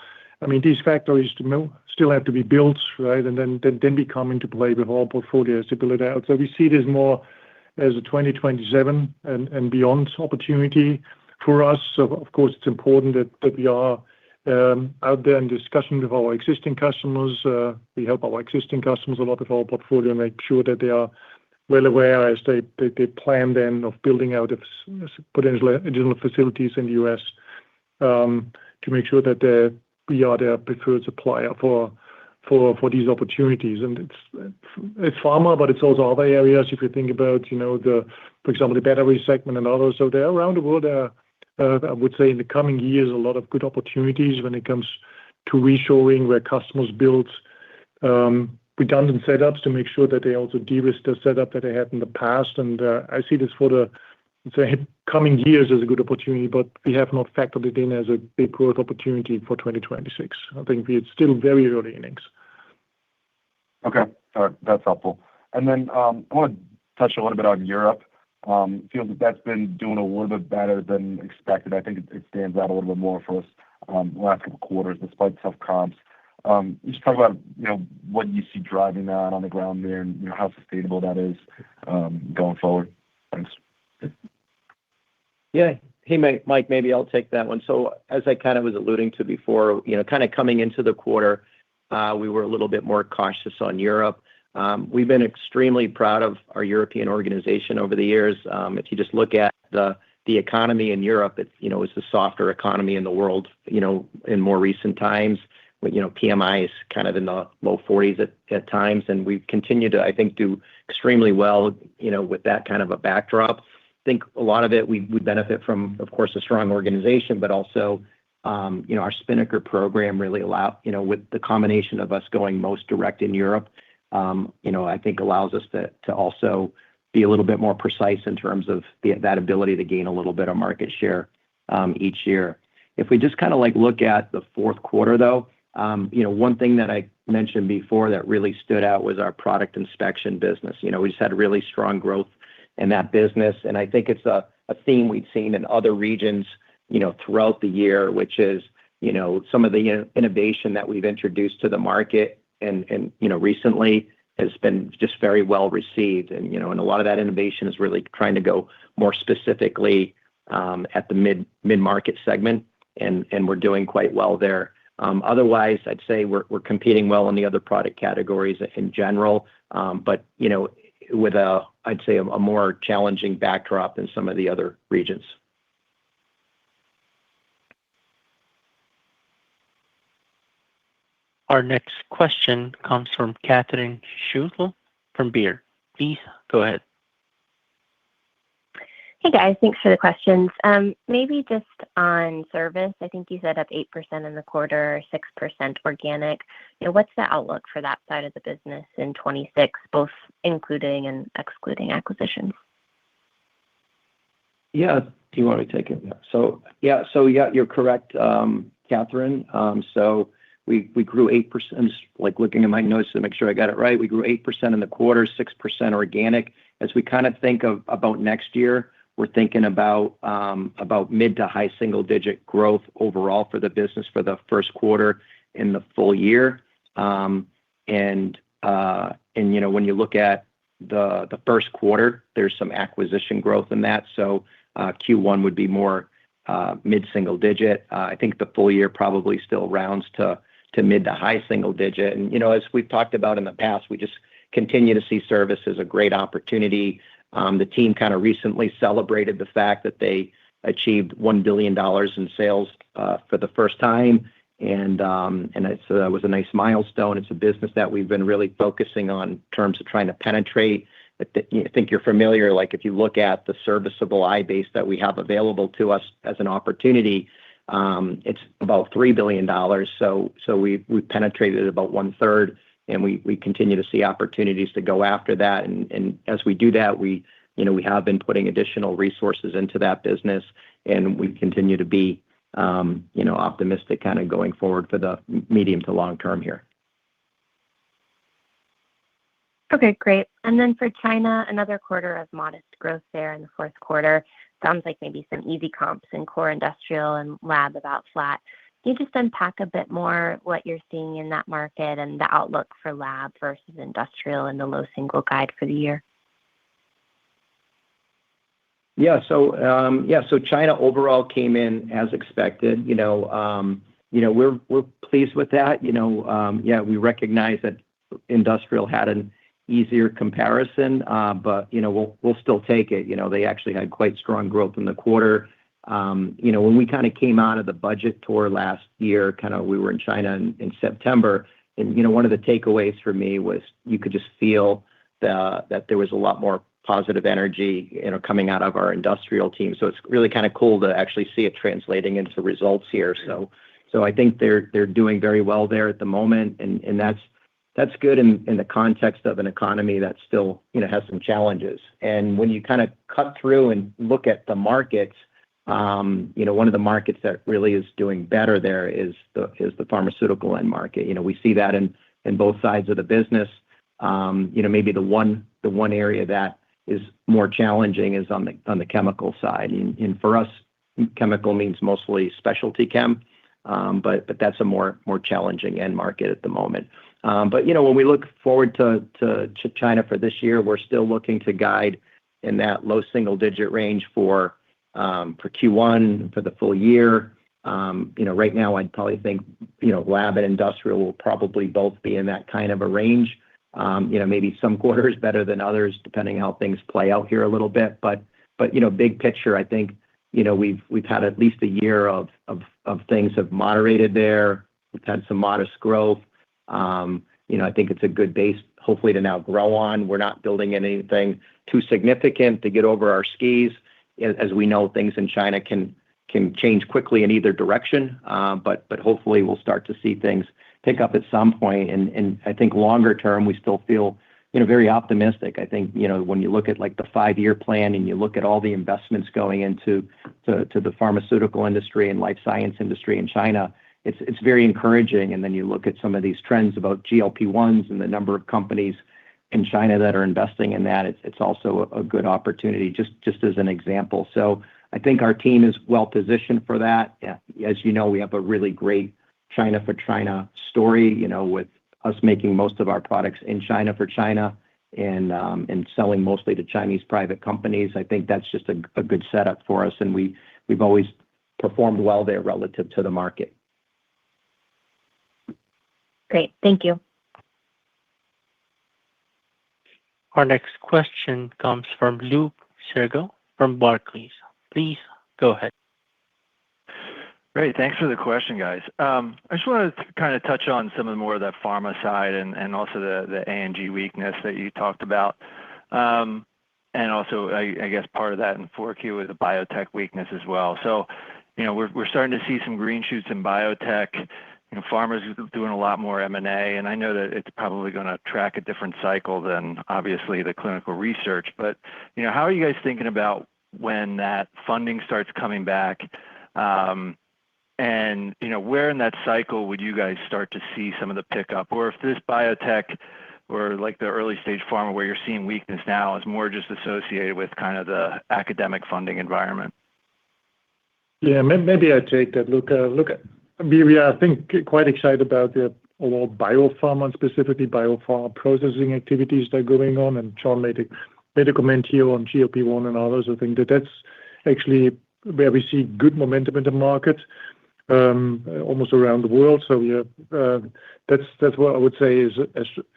these factories still have to be built, right? And then we come into play with our portfolio as we build it out. So we see this more as a 2027 and beyond opportunity for us. So of course, it's important that we are out there in discussion with our existing customers. We help our existing customers a lot with our portfolio and make sure that they are well aware as they plan then of building out potential additional facilities in the U.S. To make sure that we are their preferred supplier for these opportunities. And it's pharma, but it's also other areas. If you think about, for example, the battery segment and others. So they're around the world. I would say in the coming years, a lot of good opportunities when it comes to reshoring, where customers build redundant setups to make sure that they also de-risk the setup that they had in the past. And I see this for the coming years as a good opportunity, but we have not factored it in as a big growth opportunity for 2026. I think it's still very early innings. Okay. All right. That's helpful. And then I want to touch a little bit on Europe. It feels that that's been doing a little bit better than expected. I think it stands out a little bit more for us the last couple of quarters, despite tough comps. Just talk about, what you see driving that on the ground there and how sustainable that is going forward. Thanks. Yeah. Hey, Mike, maybe I'll take that one. So as I kind of was alluding to before, kind of coming into the quarter, we were a little bit more cautious on Europe. We've been extremely proud of our European organization over the years. If you just look at the economy in Europe, it's the softer economy in the world, in more recent times. PMI is kind of in the low 40s at times, and we've continued to, I think, do extremely well, with that kind of a backdrop. I think a lot of it, we benefit from, of course, a strong organization, but also, our Spinnaker program really with the combination of us going most direct in Europe, I think allows us to also be a little bit more precise in terms of that ability to gain a little bit of market share each year. If we just kind of look at the fourth quarter, though, one thing that I mentioned before that really stood out was our product inspection business. We just had really strong growth in that business. And I think it's a theme we've seen in other regions, throughout the year, which is, some of the innovation that we've introduced to the market and recently has been just very well received. And, and a lot of that innovation is really trying to go more specifically at the mid-market segment. And we're doing quite well there. Otherwise, I'd say we're competing well in the other product categories in general, but with I'd say a more challenging backdrop in some of the other regions. Our next question comes from Catherine Schulte from Baird. Please go ahead. Hey, guys. Thanks for the questions. Maybe just on service, I think you said up 8% in the quarter, 6% organic. What's the outlook for that side of the business in 2026, both including and excluding acquisitions? Yeah. Do you want me to take it? So you're correct. Catherine. We grew 8%. Just like looking at my notes to make sure I got it right. We grew 8% in the quarter, 6% organic. As we kind of think about next year, we're thinking about mid to high single-digit growth overall for the business for the first quarter and the full year. When you look at the first quarter, there's some acquisition growth in that. Q1 would be more mid-single digit. I think the full year probably still rounds to mid to high single digit. As we've talked about in the past, we just continue to see service as a great opportunity. The team kind of recently celebrated the fact that they achieved $1 billion in sales for the first time. That was a nice milestone. It's a business that we've been really focusing on in terms of trying to penetrate. I think you're familiar, like if you look at the serviceable eye base that we have available to us as an opportunity, it's about $3 billion. We've penetrated about 1/3, and we continue to see opportunities to go after that. As we do that, we have been putting additional resources into that business, and we continue to be optimistic kind of going forward for the medium to long term here. Okay, great. For China, another quarter of modest growth there in the fourth quarter. Sounds like maybe some easy comps in core industrial and lab about flat. Can you just unpack a bit more what you're seeing in that market and the outlook for lab versus industrial and the low single guide for the year? China overall came in as expected. We're pleased with that. We recognize that industrial had an easier comparison, but we'll still take it. They actually had quite strong growth in the quarter. When we kind of came out of the budget tour last year, we were in China in September, and one of the takeaways for me was you could just feel that there was a lot more positive energy coming out of our industrial team. It's really kind of cool to actually see it translating into results here. I think they're doing very well there at the moment, and that's good in the context of an economy that still has some challenges. When you kind of cut through and look at the markets, one of the markets that really is doing better there is the pharmaceutical end market. We see that in both sides of the business. Maybe the one area that is more challenging is on the chemical side. For us, chemical means mostly specialty chem, but that's a more challenging end market at the moment. When we look forward to China for this year, we're still looking to guide in that low single-digit range for Q1 for the full year. Right now I'd probably think lab and industrial will probably both be in that kind of a range. Maybe some quarters better than others, depending how things play out here a little bit. Big picture, I think we've had at least a year of things have moderated there. We've had some modest growth. I think it's a good base, hopefully, to now grow on. We're not building anything too significant to get over our skis. As we know, things in China can change quickly in either direction. Hopefully we'll start to see things pick up at some point. I think longer term, we still feel very optimistic. I think when you look at like the 5-year plan and you look at all the investments going into the pharmaceutical industry and life science industry in China, it's very encouraging. Then you look at some of these trends about GLP-1s and the number of companies in China that are investing in that. It's also a good opportunity, just as an example. I think our team is well positioned for that. As you know, we have a really great China for China story, with us making most of our products in China for China and selling mostly to Chinese private companies. I think that's just a good setup for us, and we've always performed well there relative to the market. Great. Thank you. Our next question comes from Luke Sergott from Barclays. Please go ahead. Great. Thanks for the question, guys. I just wanted to kind of touch on some of the more of that pharma side and also the A&G weakness that you talked about. Also, I guess part of that in 4Q is the biotech weakness as well. We're starting to see some green shoots in biotech. Pharma's doing a lot more M&A, and I know that it's probably going to track a different cycle than obviously the clinical research. How are you guys thinking about when that funding starts coming back? Where in that cycle would you guys start to see some of the pickup? Or if this biotech or like the early stage pharma where you're seeing weakness now is more just associated with kind of the academic funding environment? Yeah, maybe I take that. Look, we are, I think, quite excited about the overall biopharma and specifically biopharma processing activities that are going on. And Sean made a comment here on GLP-1 and others. I think that's actually where we see good momentum in the market, almost around the world. So that's what I would say is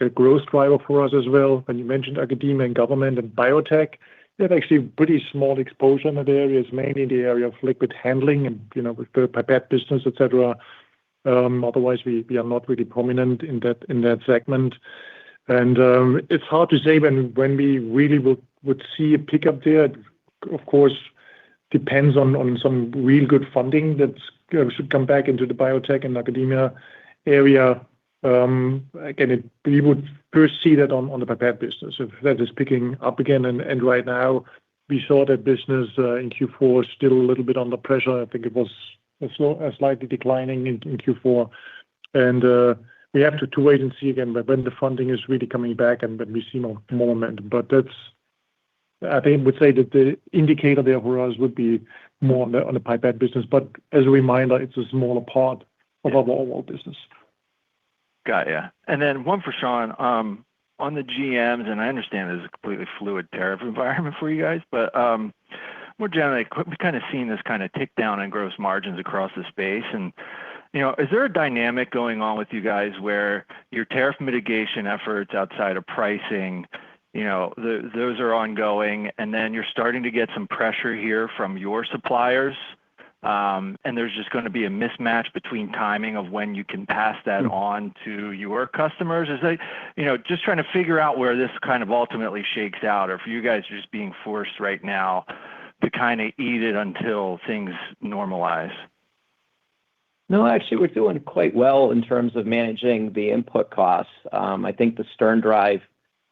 a growth driver for us as well. When you mentioned academia and government and biotech, they have actually pretty small exposure in that area. It's mainly in the area of liquid handling and with the pipette business, etc. Otherwise, we are not really prominent in that segment. And it's hard to say when we really would see a pickup there. Of course, depends on some real good funding that should come back into the biotech and academia area. Again, we would first see that on the pipette business, if that is picking up again. And right now, we saw that business in Q4 still a little bit under pressure. I think it was slightly declining in Q4. And we have to wait and see again when the funding is really coming back and when we see more momentum. But I think I would say that the indicator there for us would be more on the pipette business. But as a reminder, it's a smaller part of our overall business. Got you. And then one for Sean on the GMs, and I understand this is a completely fluid tariff environment for you guys, but more generally, we've kind of seen this kind of tick down in gross margins across the space. And is there a dynamic going on with you guys where your tariff mitigation efforts outside of pricing, those are ongoing, and then you're starting to get some pressure here from your suppliers, and there's just going to be a mismatch between timing of when you can pass that on to your customers? Is that, just trying to figure out where this kind of ultimately shakes out, or for you guys just being forced right now to kind of eat it until things normalize? No, actually, we're doing quite well in terms of managing the input costs. I think the Stern Drive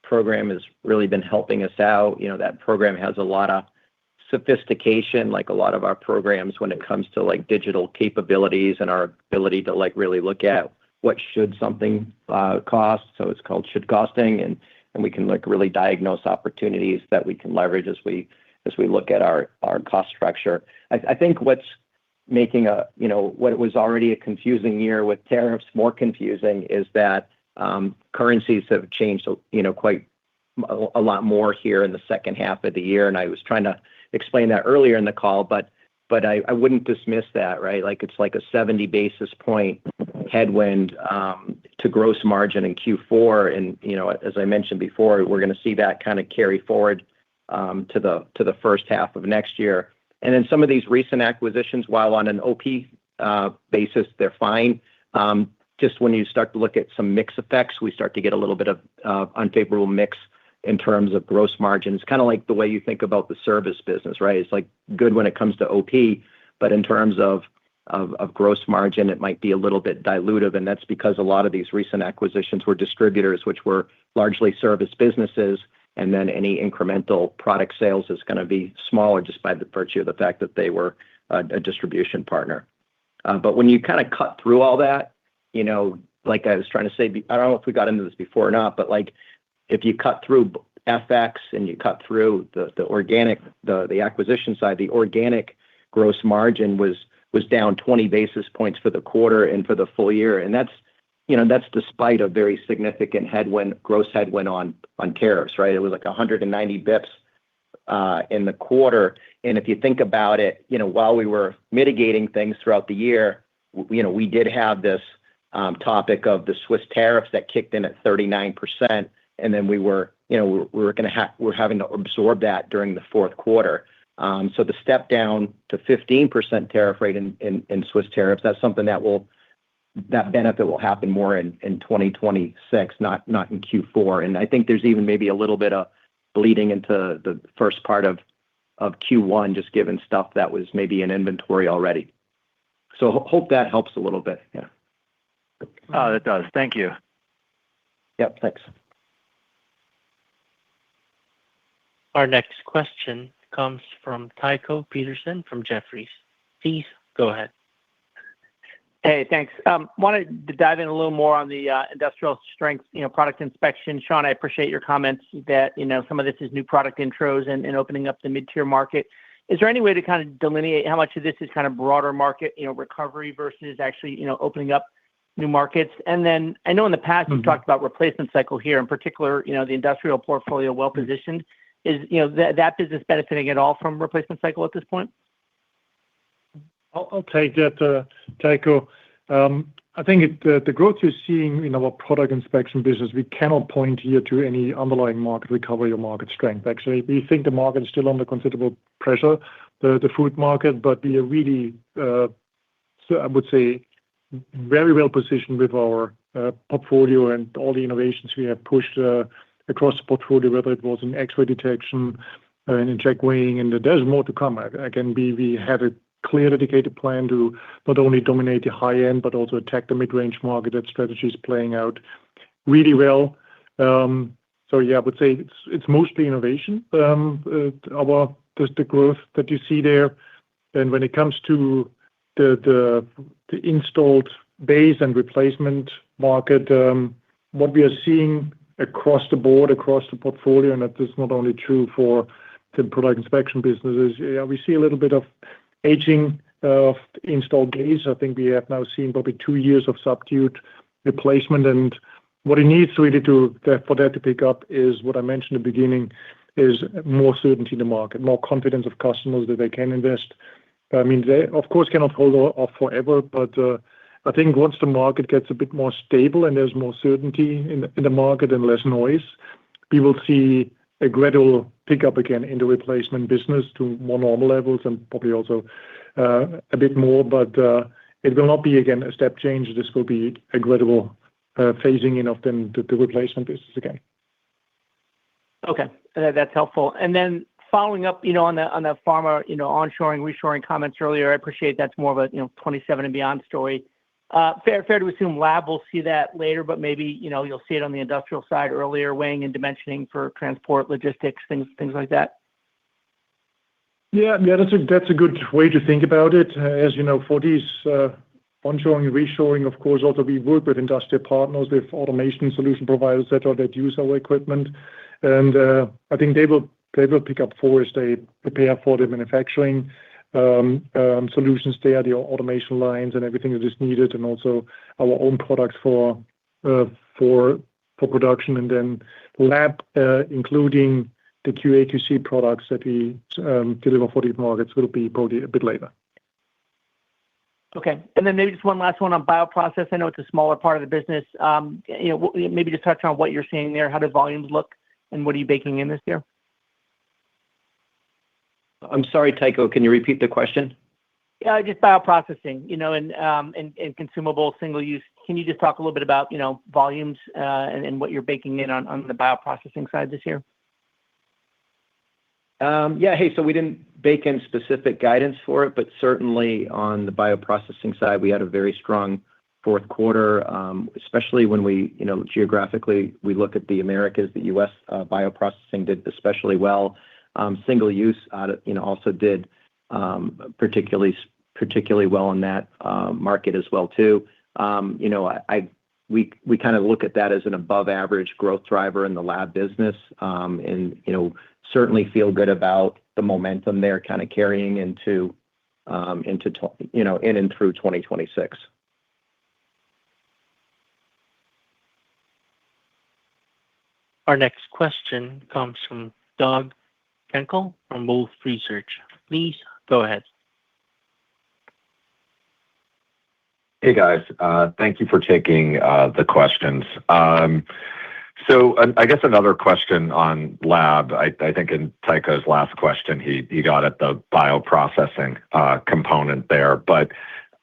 program has really been helping us out. That program has a lot of sophistication, like a lot of our programs when it comes to like digital capabilities and our ability to like really look at what should something cost. So it's called should costing, and we can like really diagnose opportunities that we can leverage as we look at our cost structure. I think what's making what was already a confusing year with tariffs more confusing is that currencies have changed quite a lot more here in the second half of the year. And I was trying to explain that earlier in the call, but I wouldn't dismiss that, right? Like it's like a 70 basis point headwind to gross margin in Q4. And as I mentioned before, we're going to see that kind of carry forward to the first half of next year. And then some of these recent acquisitions, while on an OP basis, they're fine. Just when you start to look at some mix effects, we start to get a little bit of unfavorable mix in terms of gross margins. Kind of like the way you think about the service business, right? It's like good when it comes to OP, but in terms of gross margin, it might be a little bit dilutive. And that's because a lot of these recent acquisitions were distributors, which were largely service businesses. And then any incremental product sales is going to be smaller just by the virtue of the fact that they were a distribution partner. But when you kind of cut through all that, like I was trying to say, I don't know if we got into this before or not, but like if you cut through FX and you cut through the organic, the acquisition side, the organic gross margin was down 20 basis points for the quarter and for the full year. And that's despite a very significant gross headwind on tariffs, right? It was like 190 bips in the quarter. And if you think about it, while we were mitigating things throughout the year, we did have this topic of the Swiss tariffs that kicked in at 39%. And then we're having to absorb that during the fourth quarter. So the step down to 15% tariff rate in Swiss tariffs, that's something that benefit will happen more in 2026, not in Q4. And I think there's even maybe a little bit of bleeding into the first part of Q1, just given stuff that was maybe in inventory already. So hope that helps a little bit. Yeah. Oh, that does. Thank you. Yep. Thanks. Our next question comes from Tycho Peterson from Jefferies. Please go ahead. Hey, thanks. Wanted to dive in a little more on the industrial strength, product inspection. Sean, I appreciate your comments that, some of this is new product intros and opening up the mid-tier market. Is there any way to kind of delineate how much of this is kind of broader market, recovery versus actually, opening up new markets? And then I know in the past you've talked about replacement cycle here, in particular, the industrial portfolio well-positioned. Is, that business benefiting at all from replacement cycle at this point? I'll take that, Tycho. I think the growth you're seeing in our product inspection business, we cannot point here to any underlying market recovery or market strength. Actually, we think the market is still under considerable pressure, the food market, but we are really, I would say, very well positioned with our portfolio and all the innovations we have pushed across the portfolio, whether it was in X-ray detection and in check weighing, and there's more to come. Again, we had a clear dedicated plan to not only dominate the high end, but also attack the mid-range market. That strategy is playing out really well. So yeah, I would say it's mostly innovation, the growth that you see there. And when it comes to the installed base and replacement market, what we are seeing across the board, across the portfolio, and that is not only true for the product inspection businesses, we see a little bit of aging of installed base. I think we have now seen probably 2 years of subdued replacement, and what it needs really for that to pick up is what I mentioned at the beginning, is more certainty in the market, more confidence of customers that they can invest. I mean, they, of course, cannot hold off forever, but I think once the market gets a bit more stable and there's more certainty in the market and less noise, we will see a gradual pickup again in the replacement business to more normal levels and probably also a bit more. But it will not be, again, a step change. This will be a gradual phasing in of the replacement business again. Okay, that's helpful. And then following up, on the pharma, onshoring, reshoring comments earlier, I appreciate that's more of a 27 and beyond story. Fair to assume lab will see that later, but maybe you'll see it on the industrial side earlier, weighing and dimensioning for transport, logistics, things like that. Yeah, that's a good way to think about it. As you know, for these onshoring and reshoring, of course, also we work with industrial partners, with automation solution providers that use our equipment, and I think they will pick up for as they prepare for the manufacturing solutions there, the automation lines and everything that is needed, and also our own products for production, and then lab, including the QA/QC products that we deliver for these markets, will be probably a bit later. Okay, and then maybe just one last one on bioprocess. I know it's a smaller part of the business. Maybe just touch on what you're seeing there. How do volumes look, and what are you baking in this year? I'm sorry, Tycho, can you repeat the question? Yeah, just bioprocessing, and consumable single use. Can you just talk a little bit about, volumes, and what you're baking in on the bioprocessing side this year? Yeah. Hey, so we didn't bake in specific guidance for it, but certainly on the bioprocessing side, we had a very strong fourth quarter, especially when we, geographically, we look at the Americas, the U.S. Bioprocessing did especially well. Single use, also did particularly well in that market as well too. We kind of look at that as an above average growth driver in the lab business, and certainly feel good about the momentum there kind of carrying into in and through 2026. Our next question comes from Doug Schenkel from Wolfe Research. Please go ahead. Hey, guys. Thank you for taking the questions. So I guess another question on lab. I think in Tycho's last question, he got at the bioprocessing component there. But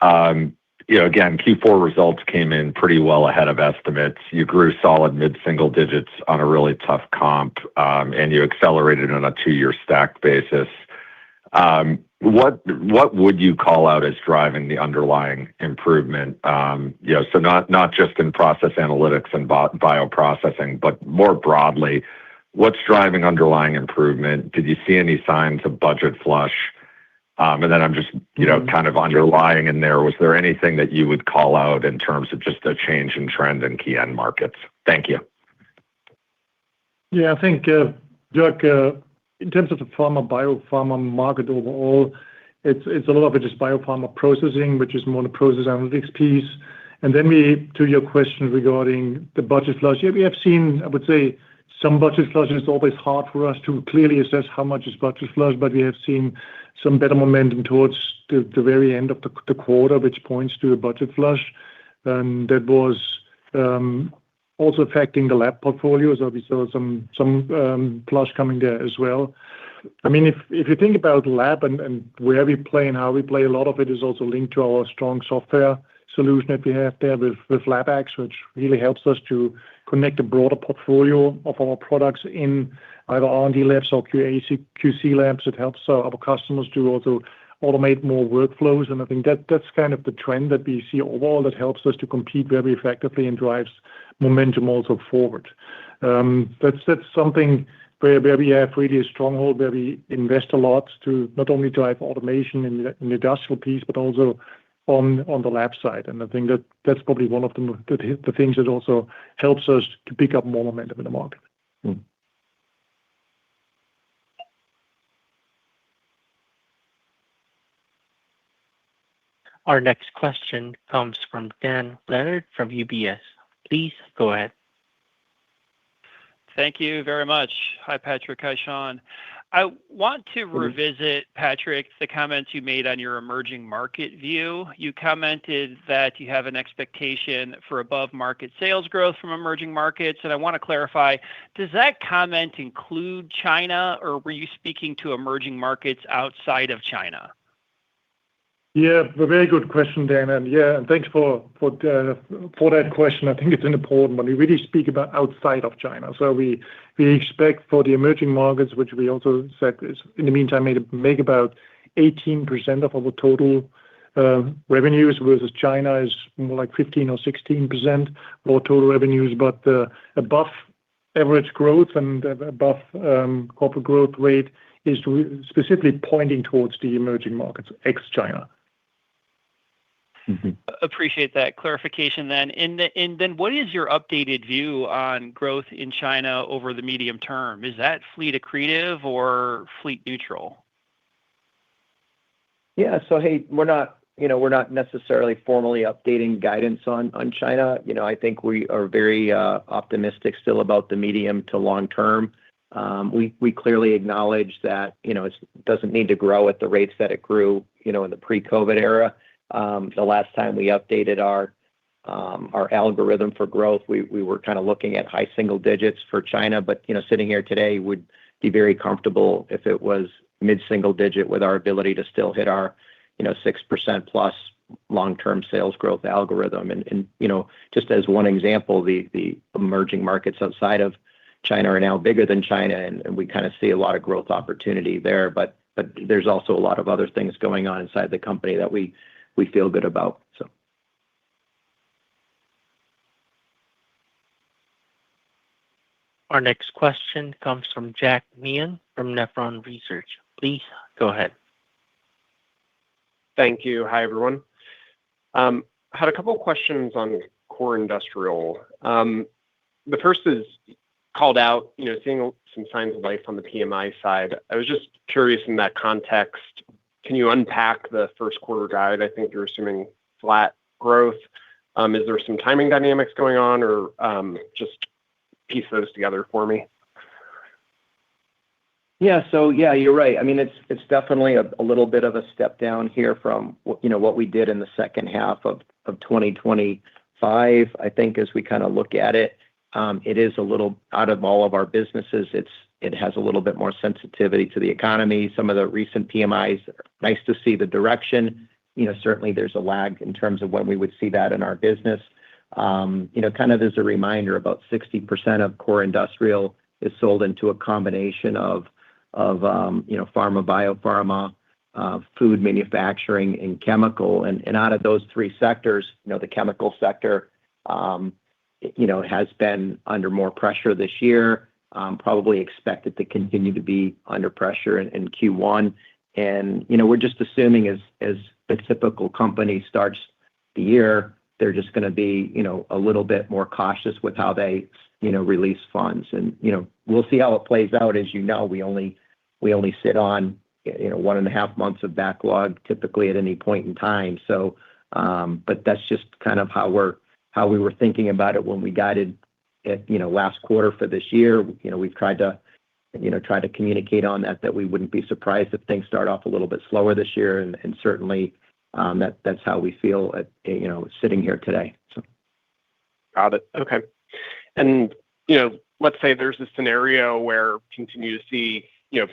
again, Q4 results came in pretty well ahead of estimates. You grew solid mid-single digits on a really tough comp, and you accelerated on a 2-year stacked basis. What would you call out as driving the underlying improvement? So not just in process analytics and bioprocessing, but more broadly, what's driving underlying improvement? Did you see any signs of budget flush? I'm just, kind of underlying in there, was there anything that you would call out in terms of just a change in trend in key end markets? Thank you. Yeah, I think, Jörg, in terms of the biopharma market overall, it's a lot of it is biopharma processing, which is more the process analytics piece. To your question regarding the budget flush, yeah, we have seen, I would say, some budget flush. It's always hard for us to clearly assess how much is budget flush, but we have seen some better momentum towards the very end of the quarter, which points to a budget flush. That was also affecting the lab portfolio. We saw some flush coming there as well. I mean, if you think about lab and where we play and how we play, a lot of it is also linked to our strong software solution that we have there with LabX, which really helps us to connect a broader portfolio of our products in either R&D labs or QC labs. It helps our customers to also automate more workflows. I think that's kind of the trend that we see overall that helps us to compete very effectively and drives momentum also forward. That's something where we have really a stronghold, where we invest a lot to not only drive automation in the industrial piece, but also on the lab side. I think that's probably one of the things that also helps us to pick up more momentum in the market. Our next question comes from Dan Leonard from UBS. Please go ahead. Thank you very much. Hi, Patrick. Hi, Shawn. I want to revisit, Patrick, the comments you made on your emerging market view. You commented that you have an expectation for above-market sales growth from emerging markets, and I want to clarify, does that comment include China, or were you speaking to emerging markets outside of China? Yeah, a very good question, Dan. And thanks for that question. I think it's an important one. We really speak about outside of China. We expect for the emerging markets, which we also said is, in the meantime, make about 18% of our total revenues, versus China is more like 15 or 16% of our total revenues. Above average growth and above corporate growth rate is specifically pointing towards the emerging markets, ex-China. Appreciate that clarification then. What is your updated view on growth in China over the medium term? Is that fleet accretive or fleet neutral? Yeah. Hey, we're not necessarily formally updating guidance on China. I think we are very optimistic still about the medium to long term. We clearly acknowledge that it doesn't need to grow at the rates that it grew in the pre-COVID era. The last time we updated our algorithm for growth, we were kind of looking at high single digits for China. Sitting here today, would be very comfortable if it was mid-single digit, with our ability to still hit our 6%+ long-term sales growth algorithm. Just as one example, the emerging markets outside of China are now bigger than China, and we kind of see a lot of growth opportunity there. There's also a lot of other things going on inside the company that we feel good about. Our next question comes from Jack Meehan from Nephron Research. Please go ahead. Thank you. Hi, everyone. Had a couple of questions on core industrial. The first is called out, seeing some signs of life on the PMI side. I was just curious in that context, can you unpack the first quarter guide? I think you're assuming flat growth. Is there some timing dynamics going on, or just piece those together for me? Yeah. You're right. I mean, it's definitely a little bit of a step down here from what we did in the second half of 2025. I think as we kind of look at it is a little out of all of our businesses. It has a little bit more sensitivity to the economy. Some of the recent PMIs, nice to see the direction. Certainly there's a lag in terms of when we would see that in our business. Kind of as a reminder, about 60% of core industrial is sold into a combination of pharma, biopharma, food manufacturing, and chemical. Out of those three sectors, the chemical sector has been under more pressure this year. Probably expected to continue to be under pressure in Q1. We're just assuming as the typical company starts the year, they're just going to be a little bit more cautious with how they release funds. We'll see how it plays out. As you know, we only sit on 1.5 months of backlog typically at any point in time. But that's just kind of how we were thinking about it when we guided at last quarter for this year. We've tried to communicate on that we wouldn't be surprised if things start off a little bit slower this year, and certainly that's how we feel at sitting here today. Got it. Okay. Let's say there's a scenario where continue to see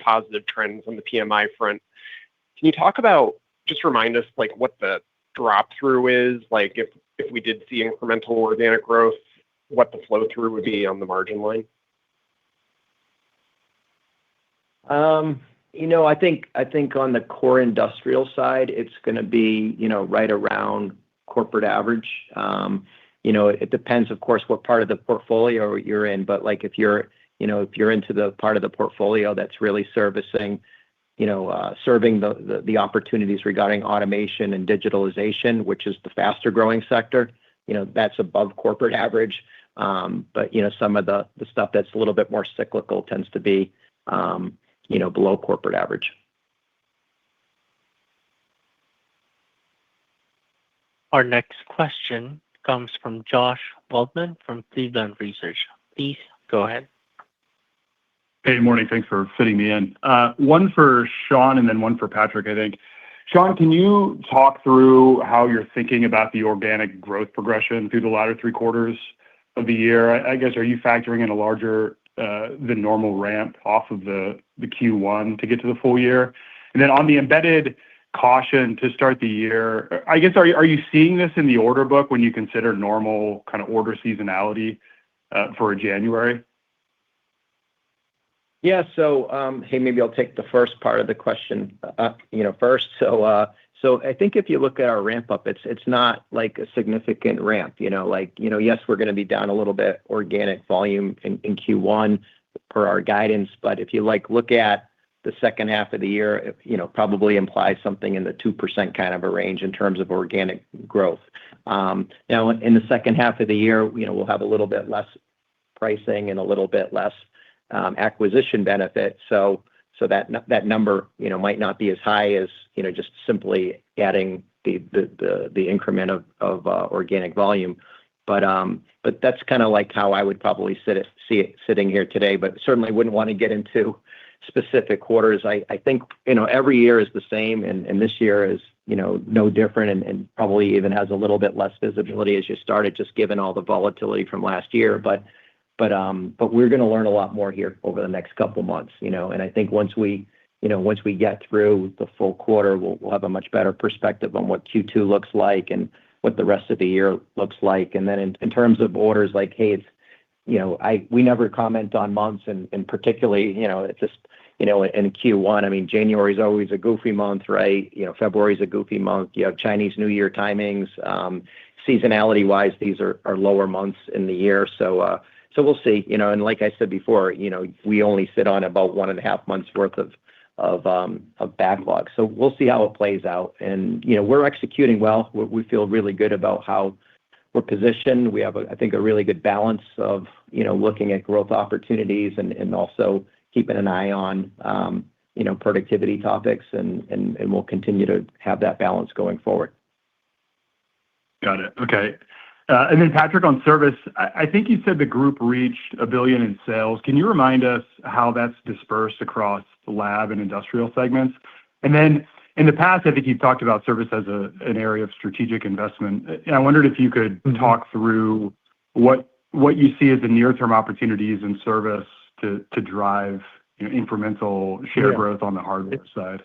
positive trends on the PMI front. Can you talk about, just remind us what the drop through is, if we did see incremental organic growth, what the flow through would be on the margin line? I think on the core industrial side, it's going to be right around corporate average. It depends, of course, what part of the portfolio you're in. But if you're into the part of the portfolio that's really serving the opportunities regarding automation and digitalization, which is the faster growing sector, that's above corporate average. But some of the stuff that's a little bit more cyclical tends to be below corporate average. Our next question comes from Josh Waldman from Cleveland Research. Please go ahead. Hey, morning. Thanks for fitting me in. One for Sean and then one for Patrick, I think. Sean, can you talk through how you're thinking about the organic growth progression through the latter 3 quarters of the year? I guess, are you factoring in a larger than normal ramp off of the Q1 to get to the full year? And then on the embedded caution to start the year, I guess, are you seeing this in the order book when you consider normal kind of order seasonality for January? Yeah. Hey, maybe I'll take the first part of the question first. I think if you look at our ramp up, it's not like a significant ramp. Yes, we're going to be down a little bit organic volume in Q1 per our guidance. But if you look at the second half of the year, it probably implies something in the 2% kind of a range in terms of organic growth. Now, in the second half of the year, we'll have a little bit less pricing and a little bit less acquisition benefit. So that number might not be as high as just simply adding the increment of organic volume. But that's kind of how I would probably see it sitting here today, but certainly wouldn't want to get into specific quarters. I think every year is the same, and this year is no different, and probably even has a little bit less visibility as you started, just given all the volatility from last year. But we're going to learn a lot more here over the next couple of months. And I think once we get through the full quarter, we'll have a much better perspective on what Q2 looks like and what the rest of the year looks like. And then in terms of orders, hey, it's we never comment on months, and particularly it's just in Q1. I mean, January is always a goofy month, right? February is a goofy month. You have Chinese New Year timings. Seasonality wise, these are lower months in the year. So we'll see. And like I said before, we only sit on about 1.5 months worth of backlog. So we'll see how it plays out. And we're executing well. We feel really good about how we're positioned. We have, I think, a really good balance of looking at growth opportunities and also keeping an eye on productivity topics, and we'll continue to have that balance going forward. Got it. Okay. And then Patrick, on service, I think you said the group reached $1 billion in sales. Can you remind us how that's dispersed across the lab and industrial segments? And then in the past, I think you've talked about service as an area of strategic investment. And I wondered if you could talk through what you see as the near-term opportunities in service to drive incremental share growth on the hardware side.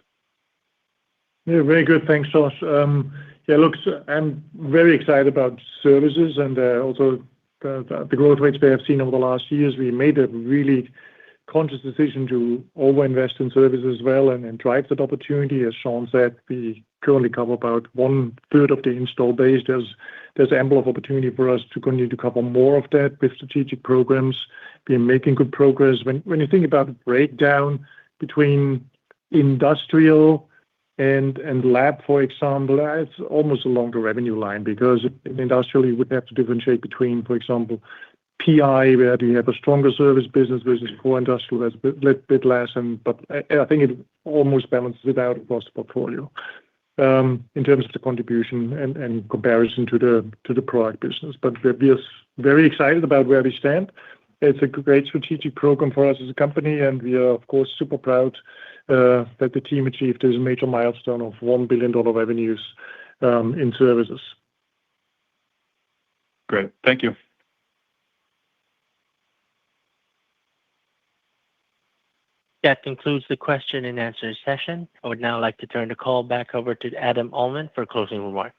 Yeah, very good. Thanks, Josh. Yeah, look, I'm very excited about services and also the growth rates we have seen over the last years. We made a really conscious decision to over-invest in services as well and drive that opportunity. As Sean said, we currently cover about 1/3 of the install base. There's ample of opportunity for us to continue to cover more of that with strategic programs. We're making good progress. When you think about the breakdown between industrial and lab, for example, it's almost along the revenue line because in industrial, you would have to differentiate between, for example, PI, where do you have a stronger service business versus core industrial that's a bit less. But I think it almost balances it out across the portfolio in terms of the contribution and comparison to the product business. But we're very excited about where we stand. It's a great strategic program for us as a company, and we are, of course, super proud that the team achieved this major milestone of $1 billion revenues in services. Great. Thank you. That concludes the question and answer session. I would now like to turn the call back over to Adam Uhlman for closing remarks.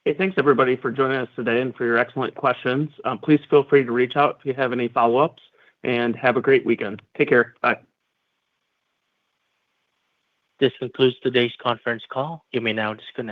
Hey, thanks everybody for joining us today and for your excellent questions. Please feel free to reach out if you have any follow-ups, and have a great weekend. Take care. Bye. This concludes today's conference call. You may now disconnect.